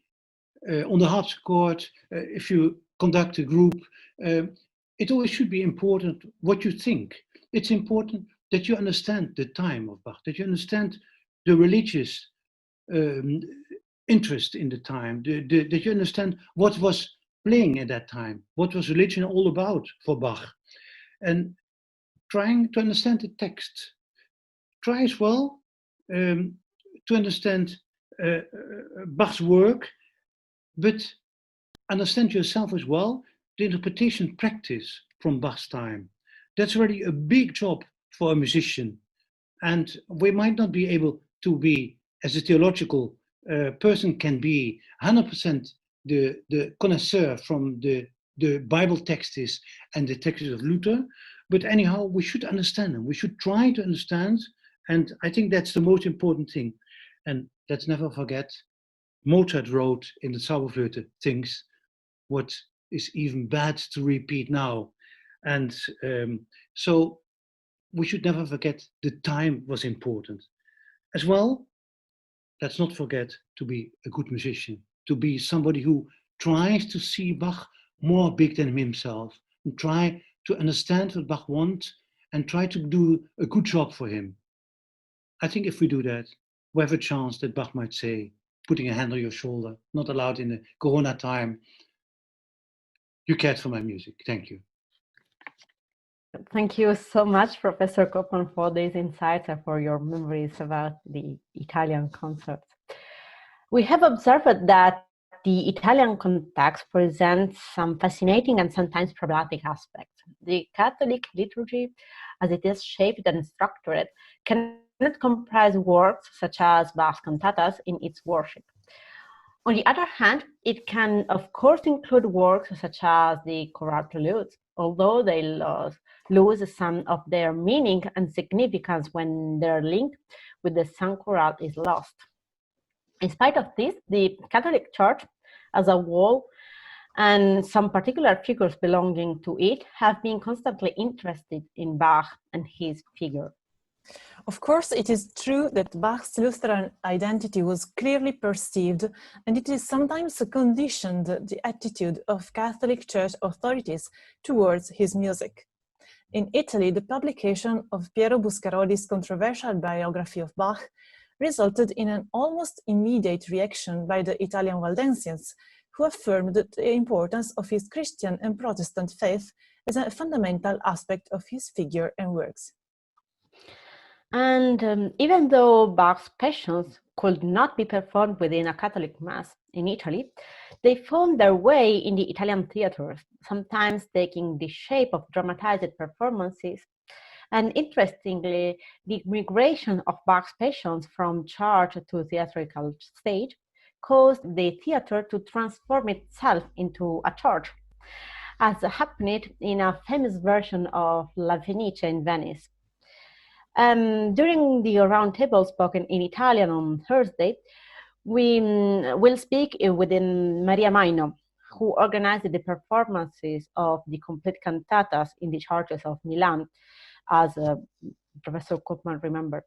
on the harpsichord, if you conduct a group, it always should be important what you think. It's important that you understand the time of Bach, that you understand the religious interest in the time, that you understand what was playing at that time, what was religion all about for Bach, and trying to understand the text. Try as well to understand Bach's work, but understand yourself as well the interpretation practice from Bach's time. That's really a big job for a musician. And we might not be able to be, as a theological person can be, 100% the connoisseur from the Bible texts and the texts of Luther, but anyhow, we should understand them. We should try to understand, and I think that's the most important thing. And let's never forget, Mozart wrote in the Zauberflöte things what is even bad to repeat now. And so we should never forget the time was important. As well, let's not forget to be a good musician, to be somebody who tries to see Bach more big than himself, and try to understand what Bach wants and try to do a good job for him. I think if we do that, we have a chance that Bach might say, putting a hand on your shoulder, not allowed in the Corona time, you cared for my music. Thank you. Thank you so much, Professor Koopman, for these insights and for your memories about the Italian concerts. We have observed that the Italian context presents some fascinating and sometimes problematic aspects. The Catholic liturgy, as it is shaped and structured, cannot comprise works such as Bach's cantatas in its worship. On the other hand, it can, of course, include works such as the choral preludes, although they lose some of their meaning and significance when their link with the sung choral is lost. In spite of this, the Catholic Church as a whole and some particular figures belonging to it have been constantly interested in Bach and his figure. Of course, it is true that Bach's Lutheran identity was clearly perceived, and it is sometimes conditioned the attitude of Catholic Church authorities towards his music. In Italy, the publication of Piero Buscaroli's controversial biography of Bach resulted in an almost immediate reaction by the Italian Waldensians, who affirmed the importance of his Christian and Protestant faith as a fundamental aspect of his figure and works. And even though Bach's Passions could not be performed within a Catholic Mass in Italy, they found their way in the Italian theaters, sometimes taking the shape of dramatized performances. And interestingly, the migration of Bach's Passions from church to theatrical stage caused the theater to transform itself into a church, as happened in a famous version of La Fenice in Venice. During the roundtable spoken in Italian on Thursday, we will speak with Maria Maino, who organized the performances of the complete cantatas in the churches of Milan, as Professor Koopman remembered.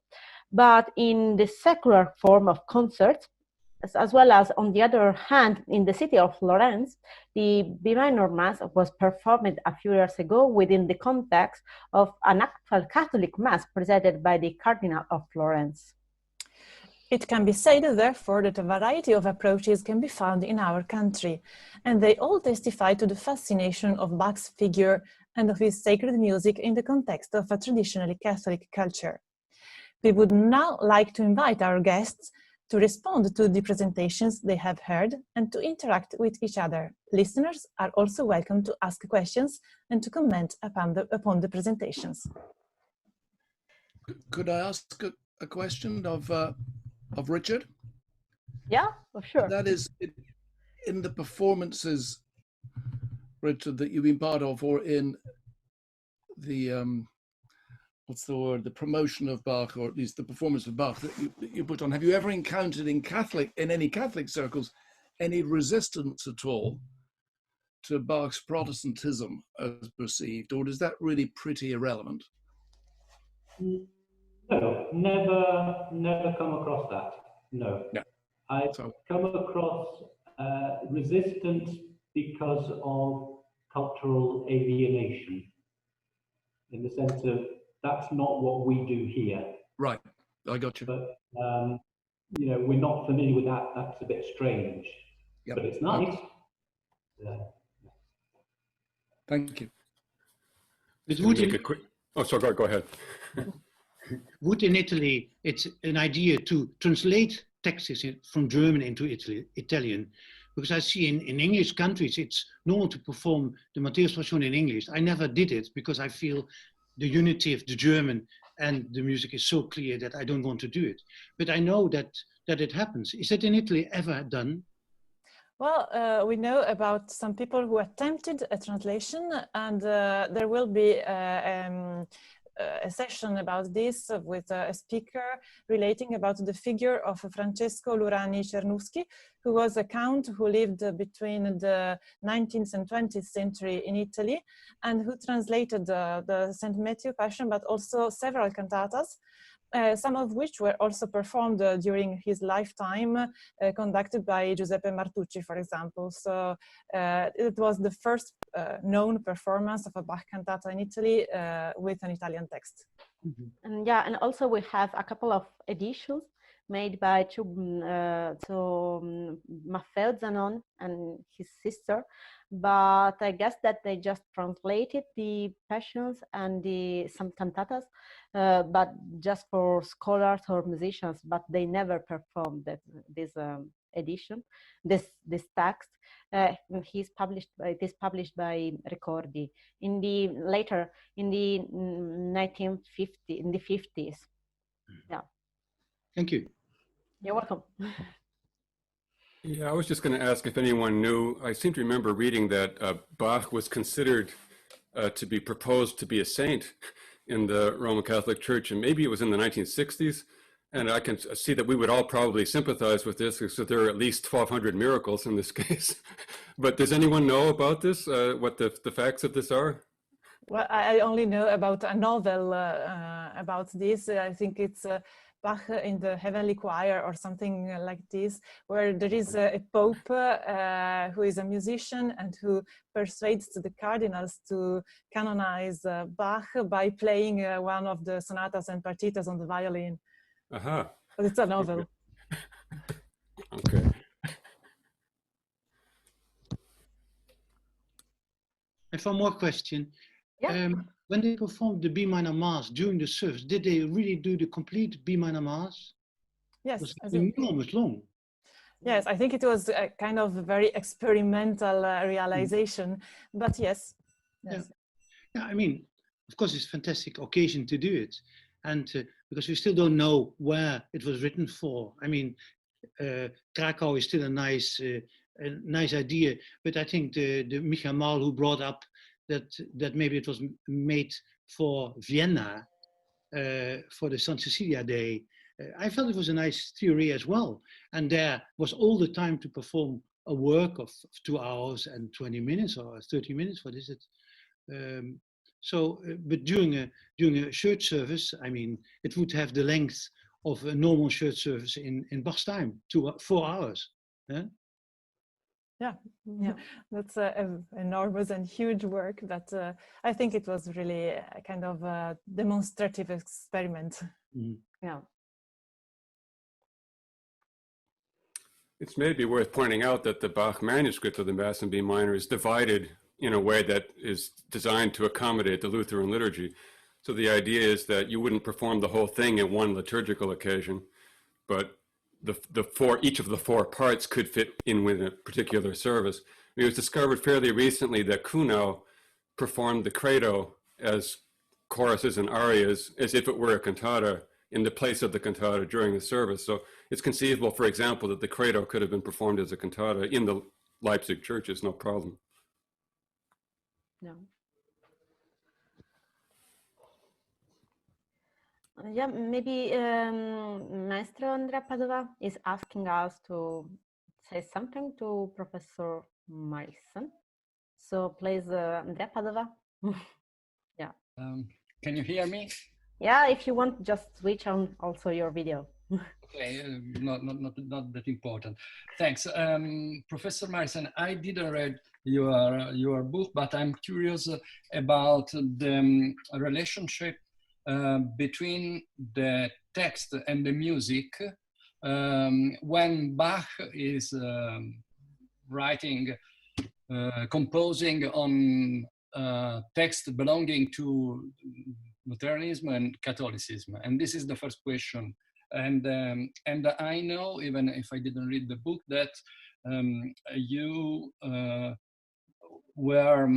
But in the secular form of concerts, as well as, on the other hand, in the city of Florence, the B minor Mass was performed a few years ago within the context of an actual Catholic Mass presided by the Cardinal of Florence. It can be said, therefore, that a variety of approaches can be found in our country, and they all testify to the fascination of Bach's figure and of his sacred music in the context of a traditionally Catholic culture. We would now like to invite our guests to respond to the presentations they have heard and to interact with each other. Listeners are also welcome to ask questions and to comment upon the presentations. Could I ask a question of Richard? Yeah, sure. That is, in the performances, Richard, that you've been part of, or in the what's the word, the promotion of Bach, or at least the performance of Bach that you put on, have you ever encountered in any Catholic circles any resistance at all to Bach's Protestantism as perceived, or is that really pretty irrelevant? No, never come across that. No. I've come across resistance because of cultural alienation, in the sense of that's not what we do here. Right, I got you. But you know, we're not familiar with that. That's a bit strange. Yep. But it's nice. Yeah. Thank you. Sorry, go ahead. Would in Italy, it's an idea to translate texts from German into Italian, because I see in English countries, it's normal to perform the Matthäus Passion in English. I never did it because I feel the unity of the German and the music is so clear that I don't want to do it. But I know that it happens. Is that in Italy ever done? Well, we know about some people who attempted a translation, and there will be a session about this with a speaker relating about the figure of Francesco Lurani Cernuschi, who was a count who lived between the 19th and 20th century in Italy, and who translated the St. Matthew Passion, but also several cantatas. some of which were also performed during his lifetime, conducted by Giuseppe Martucci, for example. So it was the first known performance of a Bach cantata in Italy with an Italian text. Mm-hmm. And yeah, and also we have a couple of editions made by Maffeo Zanon and his sister, but I guess that they just translated the Passions and some cantatas, but just for scholars or musicians, but they never performed this edition, this text. It is published by Relatori in the 50s. Yeah. Thank you. You're welcome. Yeah, I was just going to ask if anyone knew. I seem to remember reading that Bach was considered to be proposed to be a saint in the Roman Catholic Church, and maybe it was in the 1960s. And I can see that we would all probably sympathize with this, because there are at least 1,200 miracles in this case. But does anyone know about this, what the facts of this are? Well, I only know about a novel about this. I think it's Bach in the Heavenly Choir or something like this, where there is a pope who is a musician and who persuades the cardinals to canonize Bach by playing one of the sonatas and partitas on the violin. Uh-huh. But it's a novel. Okay. I have one more question. Yeah. When they performed the B minor Mass during the service, did they really do the complete B minor Mass? Yes. It was enormous long. Yes, I think it was a kind of very experimental realization, but yes. Yeah, I mean, of course, it's a fantastic occasion to do it. And because we still don't know where it was written for. I mean, Krakow is still a nice idea, but I think the Michael Mahl who brought up that maybe it was made for Vienna for the St. Cecilia Day. I felt it was a nice theory as well. And there was all the time to perform a work of 2 hours and 20 minutes or 30 minutes, what is it? But during a church service, I mean, it would have the length of a normal church service in Bach's time, 4 hours. Yeah? Yeah, that's an enormous and huge work, but I think it was really a kind of a demonstrative experiment. Mm. Yeah. It's maybe worth pointing out that the Bach manuscript of the Mass in B minor is divided in a way that is designed to accommodate the Lutheran liturgy. So the idea is that you wouldn't perform the whole thing in one liturgical occasion, but each of the 4 parts could fit in with a particular service. It was discovered fairly recently that Kuhnau performed the credo as choruses and arias as if it were a cantata in the place of the cantata during the service. So it's conceivable, for example, that the credo could have been performed as a cantata in the Leipzig churches, no problem. No. Yeah, maybe Maestro Andrea Padova is asking us to say something to Professor Marissen. So please, Andrea Padova. Yeah. Can you hear me? Yeah, if you want, just switch on also your video. Okay, not that important. Thanks. Professor Marissen, I didn't read your book, but I'm curious about the relationship between the text and the music when Bach is writing, composing on text belonging to Lutheranism and Catholicism. And this is the first question. And I know, even if I didn't read the book, that you were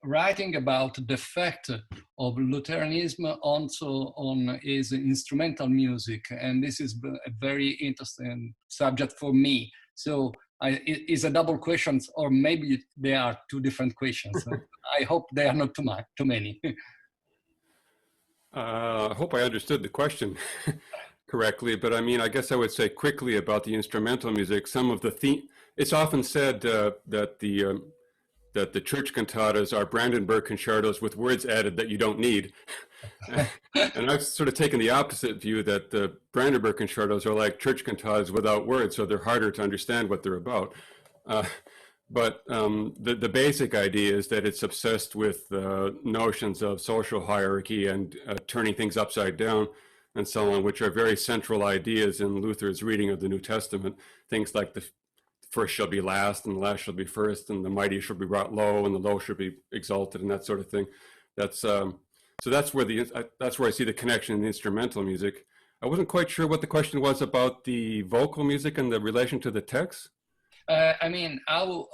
writing about the effect of Lutheranism also on his instrumental music, and this is a very interesting subject for me. So it's a double question, or maybe they are 2 different questions. I hope they are not too many. I hope I understood the question correctly, but I mean, I guess I would say quickly about the instrumental music. Some of the it's often said that the that the church cantatas are Brandenburg concertos with words added that you don't need. And I've sort of taken the opposite view, that the Brandenburg concertos are like church cantatas without words, so they're harder to understand what they're about. But the basic idea is that it's obsessed with notions of social hierarchy and turning things upside down and so on, which are very central ideas in Luther's reading of the New Testament. Things like the first shall be last, and the last shall be first, and the mighty shall be brought low, and the low shall be exalted, and that sort of thing. That's so that's where I see the connection in the instrumental music. I wasn't quite sure what the question was about the vocal music and the relation to the text. I mean, how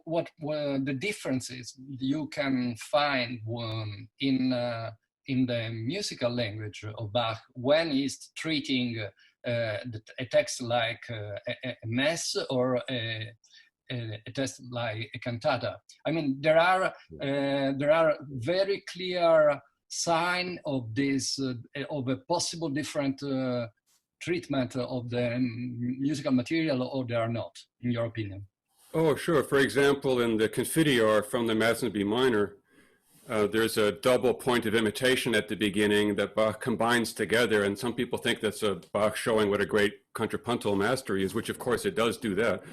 what were the differences you can find in the musical language of Bach when he's treating a text like a mass or a text like a cantata? I mean, there are very clear sign of this of a possible different treatment of the musical material, or they are not, in your opinion? Oh, sure. For example, in the Confiteor from the Mass in B minor, there's a double point of imitation at the beginning that Bach combines together, and some people think that's a Bach showing what a great contrapuntal master he is, which of course it does do that.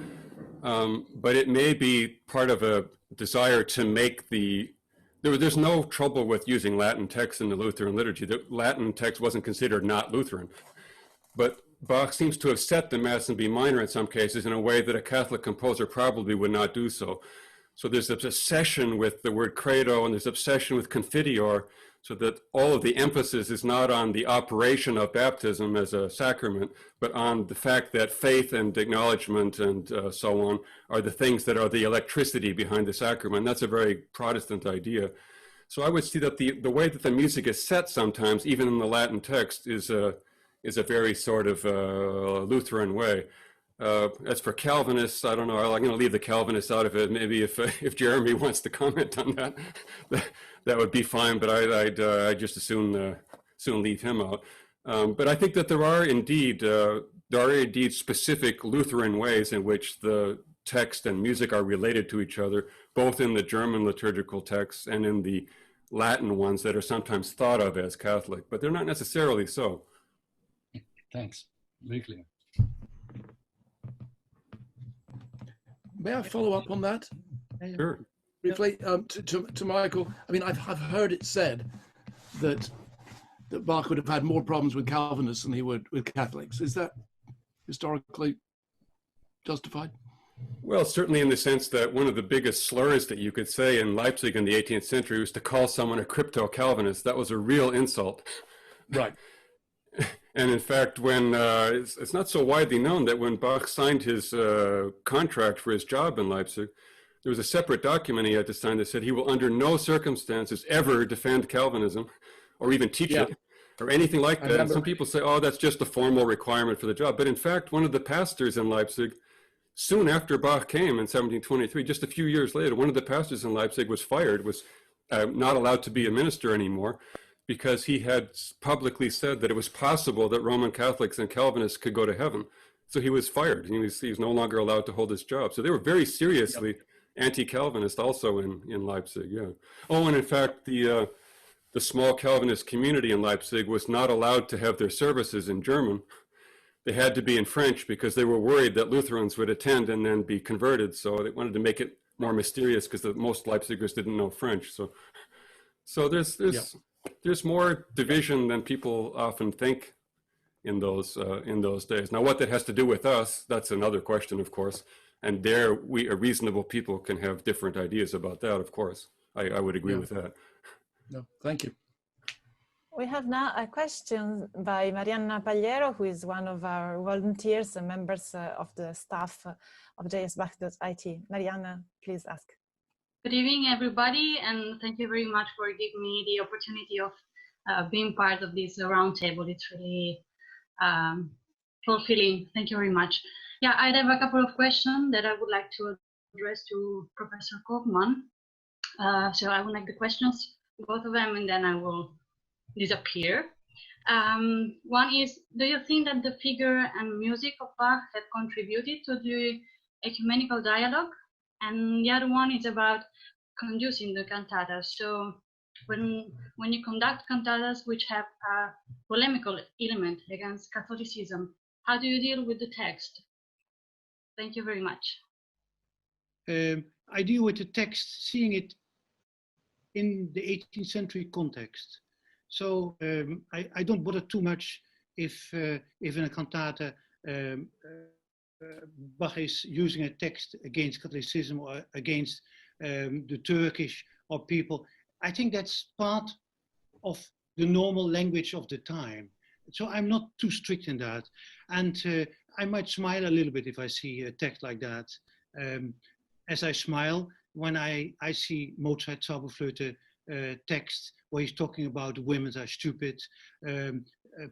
But it may be part of a desire to make there's no trouble with using Latin text in the Lutheran liturgy. The Latin text wasn't considered not Lutheran. But Bach seems to have set the Mass in B minor in some cases in a way that a Catholic composer probably would not do so. So there's this obsession with the word credo, and there's obsession with Confiteor, so that all of the emphasis is not on the operation of baptism as a sacrament, but on the fact that faith and acknowledgement and so on are the things that are the electricity behind the sacrament. That's a very Protestant idea. So I would see that the way that the music is set sometimes, even in the Latin text, is a very sort of Lutheran way. As for Calvinists, I don't know. I'm going to leave the Calvinists out of it. Maybe if Jeremy wants to comment on that, that would be fine. But I'd just as soon leave him out. But I think that there are indeed specific Lutheran ways in which the text and music are related to each other, both in the German liturgical texts and in the Latin ones that are sometimes thought of as Catholic, but they're not necessarily so. Thanks. Very clear. May I follow up on that? Sure. Briefly, to Michael, I mean, I've heard it said that Bach would have had more problems with Calvinists than he would with Catholics. Is that historically justified? Well, certainly in the sense that one of the biggest slurs that you could say in Leipzig in the 18th century was to call someone a crypto-Calvinist. That was a real insult. Right. And in fact, when it's not so widely known that when Bach signed his contract for his job in Leipzig, there was a separate document he had to sign that said he will under no circumstances ever defend Calvinism or even teach it or anything like that. And some people say, oh, that's just a formal requirement for the job. But in fact, one of the pastors in Leipzig, soon after Bach came in 1723, just a few years later, one of the pastors in Leipzig was fired, was not allowed to be a minister anymore, because he had publicly said that it was possible that Roman Catholics and Calvinists could go to heaven. So he was fired. He was no longer allowed to hold his job. So they were very seriously anti-Calvinist also in Leipzig, yeah. Oh, and in fact, the small Calvinist community in Leipzig was not allowed to have their services in German. They had to be in French because they were worried that Lutherans would attend and then be converted. So they wanted to make it more mysterious because most Leipzigers didn't know French. So there's more division than people often think in those days. Now, what that has to do with us, that's another question, of course. And there, reasonable people can have different ideas about that, of course. I would agree with that. No, thank you. We have now a question by Marianna Pagliero, who is one of our volunteers and members of the staff of jsbach.it. Marianna, please ask. Good evening, everybody, and thank you very much for giving me the opportunity of being part of this roundtable. It's really fulfilling. Thank you very much. Yeah, I have a couple of questions that I would like to address to Professor Koopman. So I will make the questions, both of them, and then I will disappear. One is, do you think that the figure and music of Bach have contributed to the ecumenical dialogue? and the other one is about conducting the cantatas. So when you conduct cantatas which have a polemical element against Catholicism, how do you deal with the text? Thank you very much. I deal with the text, seeing it in the 18th century context. So I don't bother too much if in a cantata Bach is using a text against Catholicism or against the Turkish or people. I think that's part of the normal language of the time. So I'm not too strict in that. And I might smile a little bit if I see a text like that. As I smile when I see Mozart's Zauberflöte text where he's talking about women are stupid,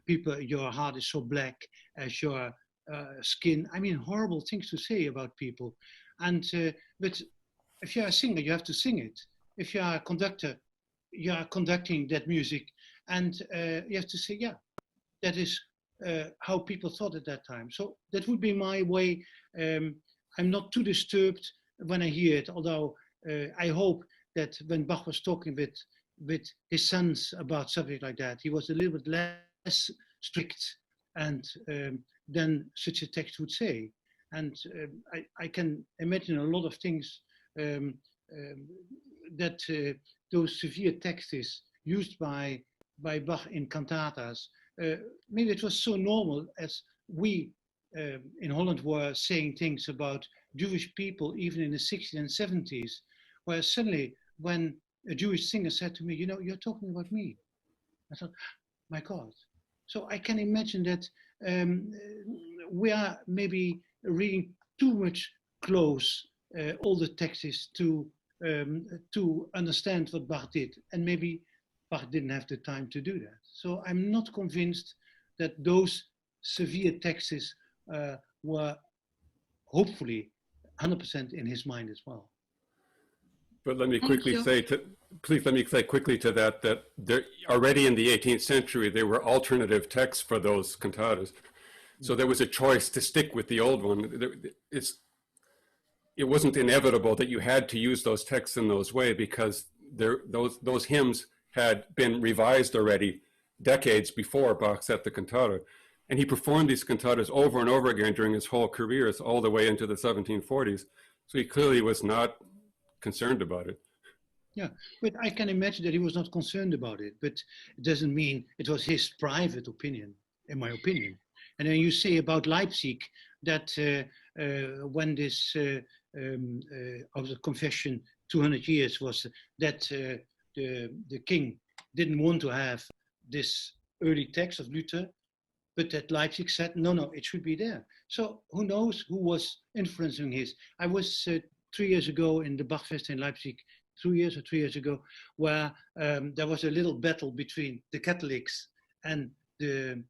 people, your heart is so black as your skin. I mean, horrible things to say about people. And but if you're a singer, you have to sing it. If you're a conductor, you are conducting that music, and you have to say, yeah, that is how people thought at that time. So that would be my way. I'm not too disturbed when I hear it, although I hope that when Bach was talking with his sons about something like that, he was a little bit less strict and than such a text would say. And I can imagine a lot of things that those severe texts used by Bach in cantatas, maybe it was so normal as we in Holland were saying things about Jewish people even in the 60s and 70s, where suddenly when a Jewish singer said to me, you know, you're talking about me. I thought, my God. So I can imagine that we are maybe reading too much close all the texts to understand what Bach did. And maybe Bach didn't have the time to do that. So I'm not convinced that those severe texts were hopefully 100% in his mind as well. But let me quickly say, please let me say quickly to that there, already in the 18th century, there were alternative texts for those cantatas. So there was a choice to stick with the old one. It wasn't inevitable that you had to use those texts in those ways, because those hymns had been revised already decades before Bach set the cantata. And he performed these cantatas over and over again during his whole career, all the way into the 1740s. So he clearly was not concerned about it. Yeah, but I can imagine that he was not concerned about it, but it doesn't mean it was his private opinion, in my opinion. And then you say about Leipzig that when this of the confession 200 years was that the king didn't want to have this early text of Luther, but that Leipzig said, no, it should be there. So who knows who was influencing his. I was 3 years ago in the Bachfest in Leipzig, 2 years or 3 years ago, where there was a little battle between the Catholics and the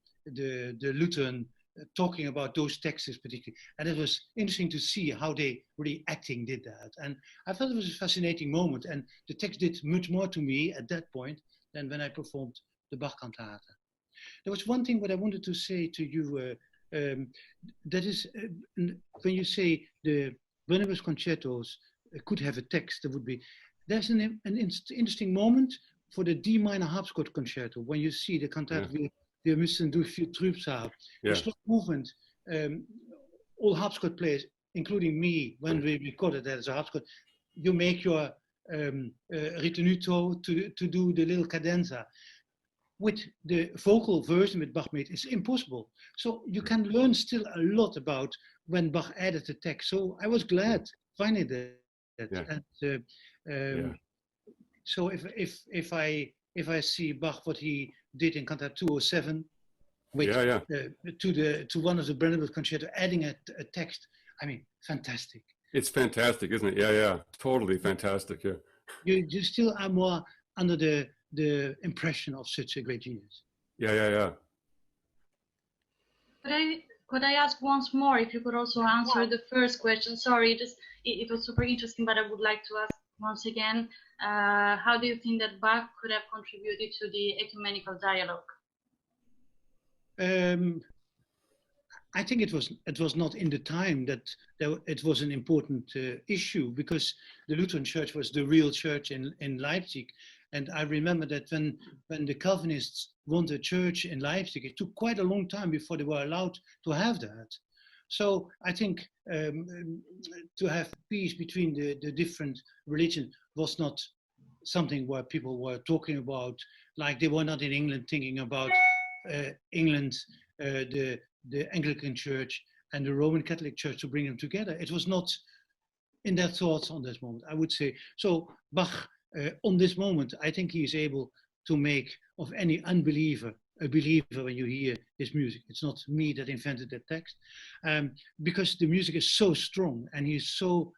Lutheran talking about those texts particularly. And it was interesting to see how they really acting did that. And I thought it was a fascinating moment. And the text did much more to me at that point than when I performed the Bach cantata. There was one thing what I wanted to say to you, that is, when you say the Barnabas concertos could have a text, there would be, there's an interesting moment for the D minor harpsichord concerto, when you see the cantata, Wir müssen durch viel Trübsal. The slow movement, all harpsichord players, including me, when we recorded that as a harpsichord, you make your ritenuto to do the little cadenza. With the vocal version with Bach made, it's impossible. So you can learn still a lot about when Bach added the text. So I was glad finding that. Yeah. And, so if I see Bach, what he did in Cantata 207, with to one of the Barnabas concerto, adding a text, I mean, fantastic. It's fantastic, isn't it? Yeah, totally fantastic. Yeah. You still are more under the impression of such a great genius. Yeah. Could I ask once more if you could also answer the first question? Sorry, it was super interesting, but I would like to ask once again, how do you think that Bach could have contributed to the ecumenical dialogue? I think it was not in the time that it was an important issue, because the Lutheran Church was the real church in Leipzig. And I remember that when the Calvinists wanted a church in Leipzig, it took quite a long time before they were allowed to have that. So I think to have peace between the different religions was not something where people were talking about, like they were not in England thinking about England, the Anglican Church and the Roman Catholic Church to bring them together. It was not in their thoughts on this moment, I would say. So Bach, on this moment, I think he is able to make of any unbeliever a believer when you hear his music. It's not me that invented that text, because the music is so strong and he's so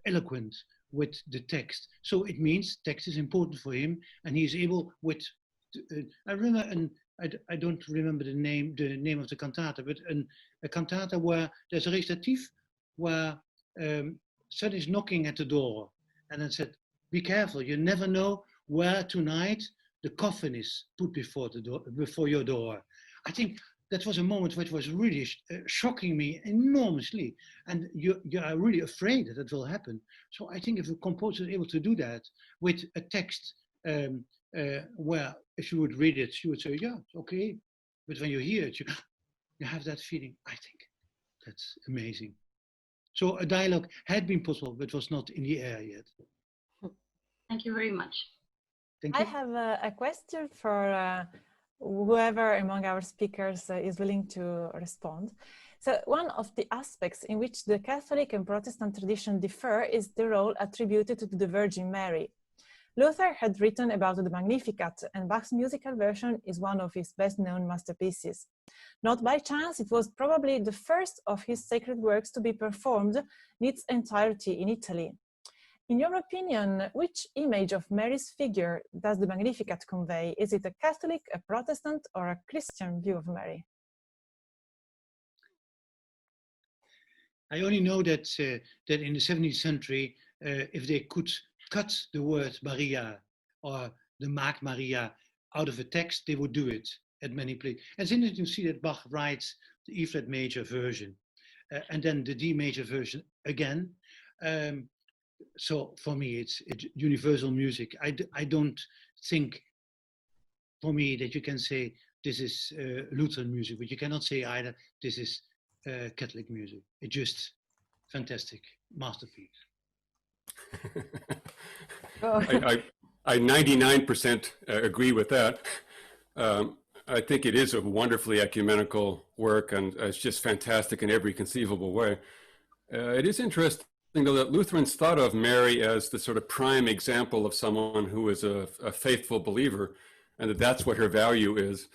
eloquent with the text. So it means text is important for him, and he's able with, I remember, and I don't remember the name of the cantata, but a cantata where there's a recitative where somebody's knocking at the door, and then said, be careful, you never know where tonight the coffin is put before your door. I think that was a moment which was really shocking me enormously, and you are really afraid that it will happen. So I think if a composer is able to do that with a text where if you would read it, you would say, yeah, it's okay. But when you hear it, you have that feeling. I think that's amazing. So a dialogue had been possible, but was not in the air yet. Thank you very much. Thank you. I have a question for whoever among our speakers is willing to respond. So one of the aspects in which the Catholic and Protestant tradition differ is the role attributed to the Virgin Mary. Luther had written about the Magnificat, and Bach's musical version is one of his best-known masterpieces. Not by chance, it was probably the first of his sacred works to be performed in its entirety in Italy. In your opinion, which image of Mary's figure does the Magnificat convey? Is it a Catholic, a Protestant, or a Christian view of Mary? I only know that that in the 17th century, if they could cut the word Maria or the Maagd Maria out of a text, they would do it at many places. And it's interesting to see that Bach writes the E flat major version and then the D major version again. So for me, it's universal music. I don't think, for me, that you can say this is Lutheran music, but you cannot say either this is Catholic music. It's just fantastic masterpiece. I 99% agree with that. I think it is a wonderfully ecumenical work, and it's just fantastic in every conceivable way. It is interesting, though, that Lutherans thought of Mary as the sort of prime example of someone who is a faithful believer, and that's what her value is.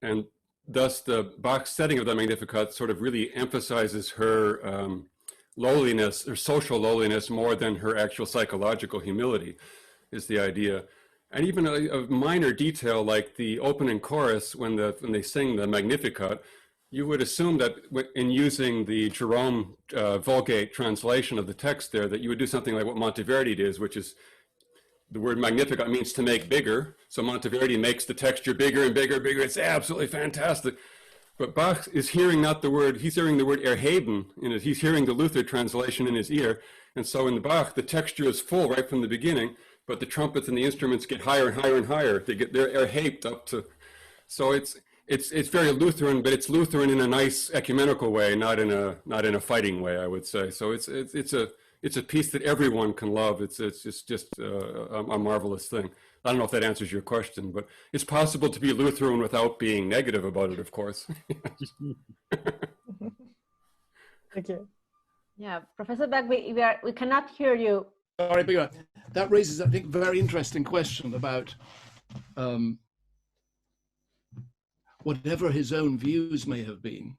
And thus the Bach setting of the Magnificat sort of really emphasizes her lowliness, or social lowliness, more than her actual psychological humility, is the idea. And even a minor detail like the opening chorus, when they sing the Magnificat, you would assume that in using the Jerome Vulgate translation of the text there, that you would do something like what Monteverdi does, which is the word Magnificat means to make bigger. So Monteverdi makes the texture bigger and bigger and bigger. It's absolutely fantastic. But Bach is hearing not the word, he's hearing the word erheben in it. He's hearing the Luther translation in his ear. And so in the Bach, the texture is full right from the beginning, but the trumpets and the instruments get higher and higher and higher. They're erhebed up to, so it's very Lutheran, but it's Lutheran in a nice ecumenical way, not in a fighting way, I would say. So it's a piece that everyone can love. It's just a marvelous thing. I don't know if that answers your question, but it's possible to be Lutheran without being negative about it, of course. Thank you. Yeah, Professor Begbie, we cannot hear you. Sorry, but that raises, I think, a very interesting question about whatever his own views may have been.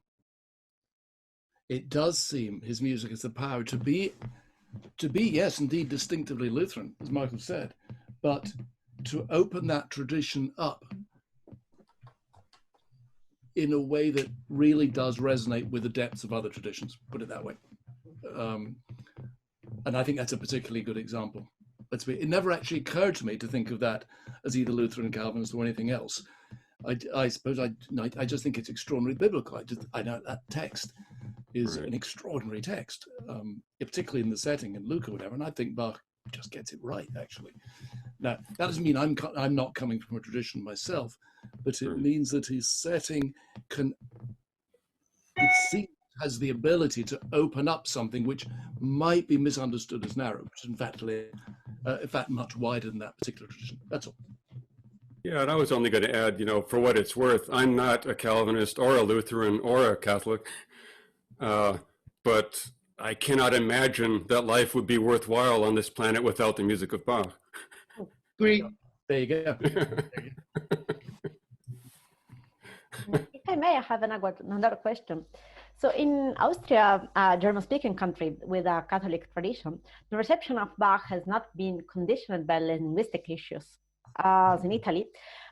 It does seem his music has the power to be, yes, indeed, distinctively Lutheran, as Michael said, but to open that tradition up in a way that really does resonate with the depths of other traditions, put it that way. And I think that's a particularly good example. It never actually occurred to me to think of that as either Lutheran, Calvinist, or anything else. I suppose I just think it's extraordinarily biblical. I know that text is an extraordinary text, particularly in the setting in Luke or whatever. And I think Bach just gets it right, actually. Now, that doesn't mean I'm not coming from a tradition myself, but it means that his setting has the ability to open up something which might be misunderstood as narrow, but in fact much wider than that particular tradition. That's all. Yeah, and I was only going to add, for what it's worth, I'm not a Calvinist or a Lutheran or a Catholic, but I cannot imagine that life would be worthwhile on this planet without the music of Bach. Great. There you go. If I may, I have another question. So in Austria, a German-speaking country with a Catholic tradition, the reception of Bach has not been conditioned by linguistic issues, as in Italy,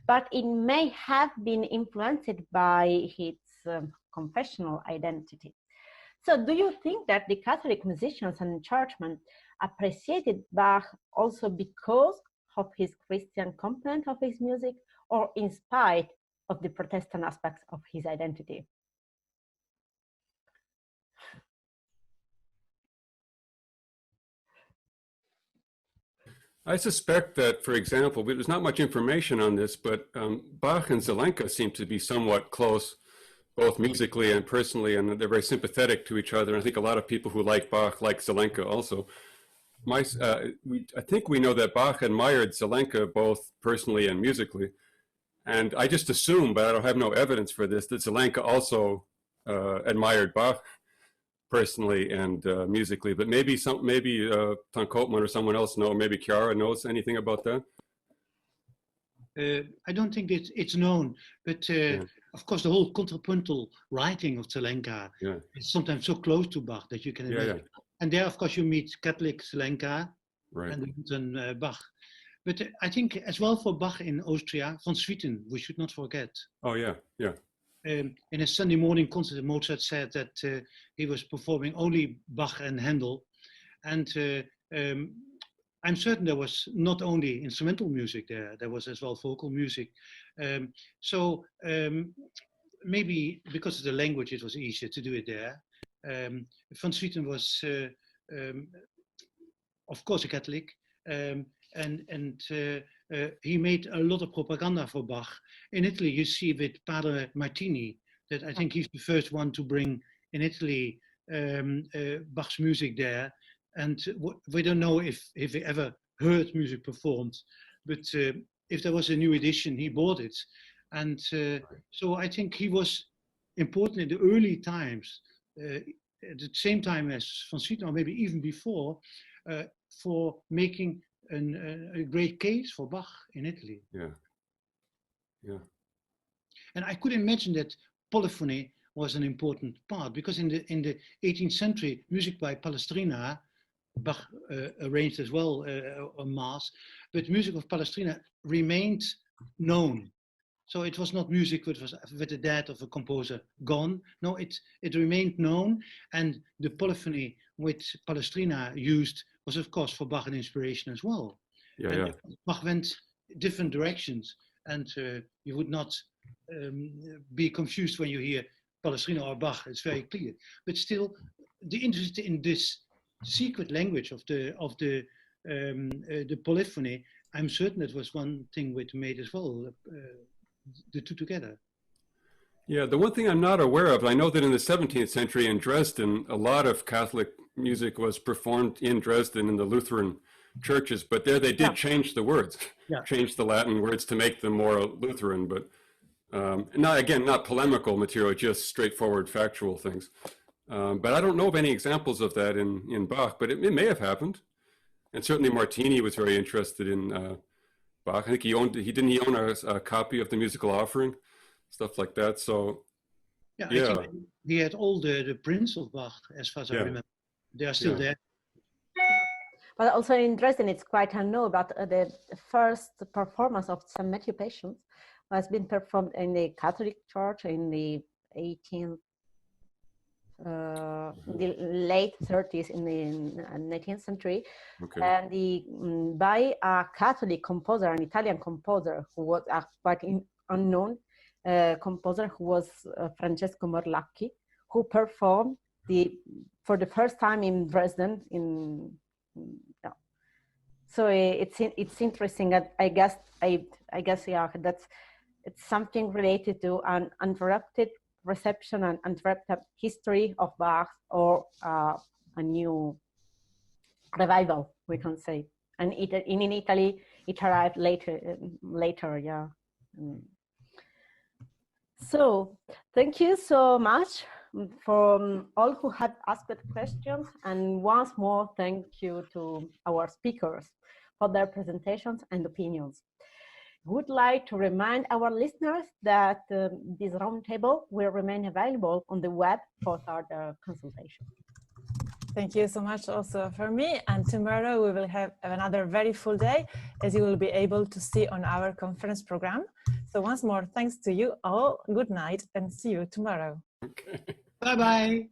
but it may have been influenced by its confessional identity. So do you think that the Catholic musicians and churchmen appreciated Bach also because of his Christian component of his music, or in spite of the Protestant aspects of his identity? I suspect that, for example, there's not much information on this, but Bach and Zelenka seem to be somewhat close, both musically and personally, and they're very sympathetic to each other. And I think a lot of people who like Bach like Zelenka also. I think we know that Bach admired Zelenka both personally and musically. And I just assume, but I don't have no evidence for this, that Zelenka also admired Bach personally and musically. But maybe Ton Koopman or someone else know, maybe Chiara knows anything about that. I don't think it's known, but of course the whole contrapuntal writing of Zelenka is sometimes so close to Bach that you can imagine. And there, of course, you meet Catholic Zelenka and then Bach. But I think as well for Bach in Austria, von Swieten, we should not forget. Oh, yeah, yeah. In a Sunday morning concert, Mozart said that he was performing only Bach and Handel. And I'm certain there was not only instrumental music there was as well vocal music. So maybe because of the language, it was easier to do it there. Von Swieten was, of course, a Catholic. And he made a lot of propaganda for Bach. In Italy, you see with Padre Martini that I think he's the first one to bring in Italy Bach's music there. And we don't know if he ever heard music performed, but if there was a new edition, he bought it. And so I think he was important in the early times, at the same time as von Swieten, or maybe even before, for making a great case for Bach in Italy. Yeah, yeah. And I could imagine that polyphony was an important part, because in the 18th century, music by Palestrina, Bach arranged as well a mass, but music of Palestrina remained known. So it was not music which was with the death of a composer gone. No, it remained known, and the polyphony which Palestrina used was, of course, for Bach an inspiration as well. Yeah. Bach went different directions, and you would not be confused when you hear Palestrina or Bach. It's very clear. But still, the interest in this secret language of the polyphony, I'm certain it was one thing which made as well the two together. Yeah, the one thing I'm not aware of, I know that in the 17th century in Dresden, a lot of Catholic music was performed in Dresden in the Lutheran churches, but there they did change the words, change the Latin words to make them more Lutheran, but not polemical material, just straightforward factual things. But I don't know of any examples of that in Bach, but it may have happened. And certainly Martini was very interested in Bach. I think he owned a copy of the Musical Offering, stuff like that. So I think he had all the prints of Bach, as far as I remember. They are still there. But also in Dresden, it's quite unknown, but the first performance of St. Matthew Passion has been performed in the Catholic Church in the the late 30s in the 19th century, and by a Catholic composer, an Italian composer who was quite unknown, composer who was Francesco Morlacchi, who performed for the first time in Dresden. So it's interesting. I guess yeah, it's something related to an uninterrupted reception and uninterrupted history of Bach, or a new revival, we can say. And in Italy, it arrived later, yeah. So thank you so much for all who had asked questions, and once more thank you to our speakers for their presentations and opinions. Would like to remind our listeners that this roundtable will remain available on the web for further consultation. Thank you so much also for me, and tomorrow we will have another very full day, as you will be able to see on our conference program. So once more, thanks to you all, good night, and see you tomorrow. Okay. Bye-bye.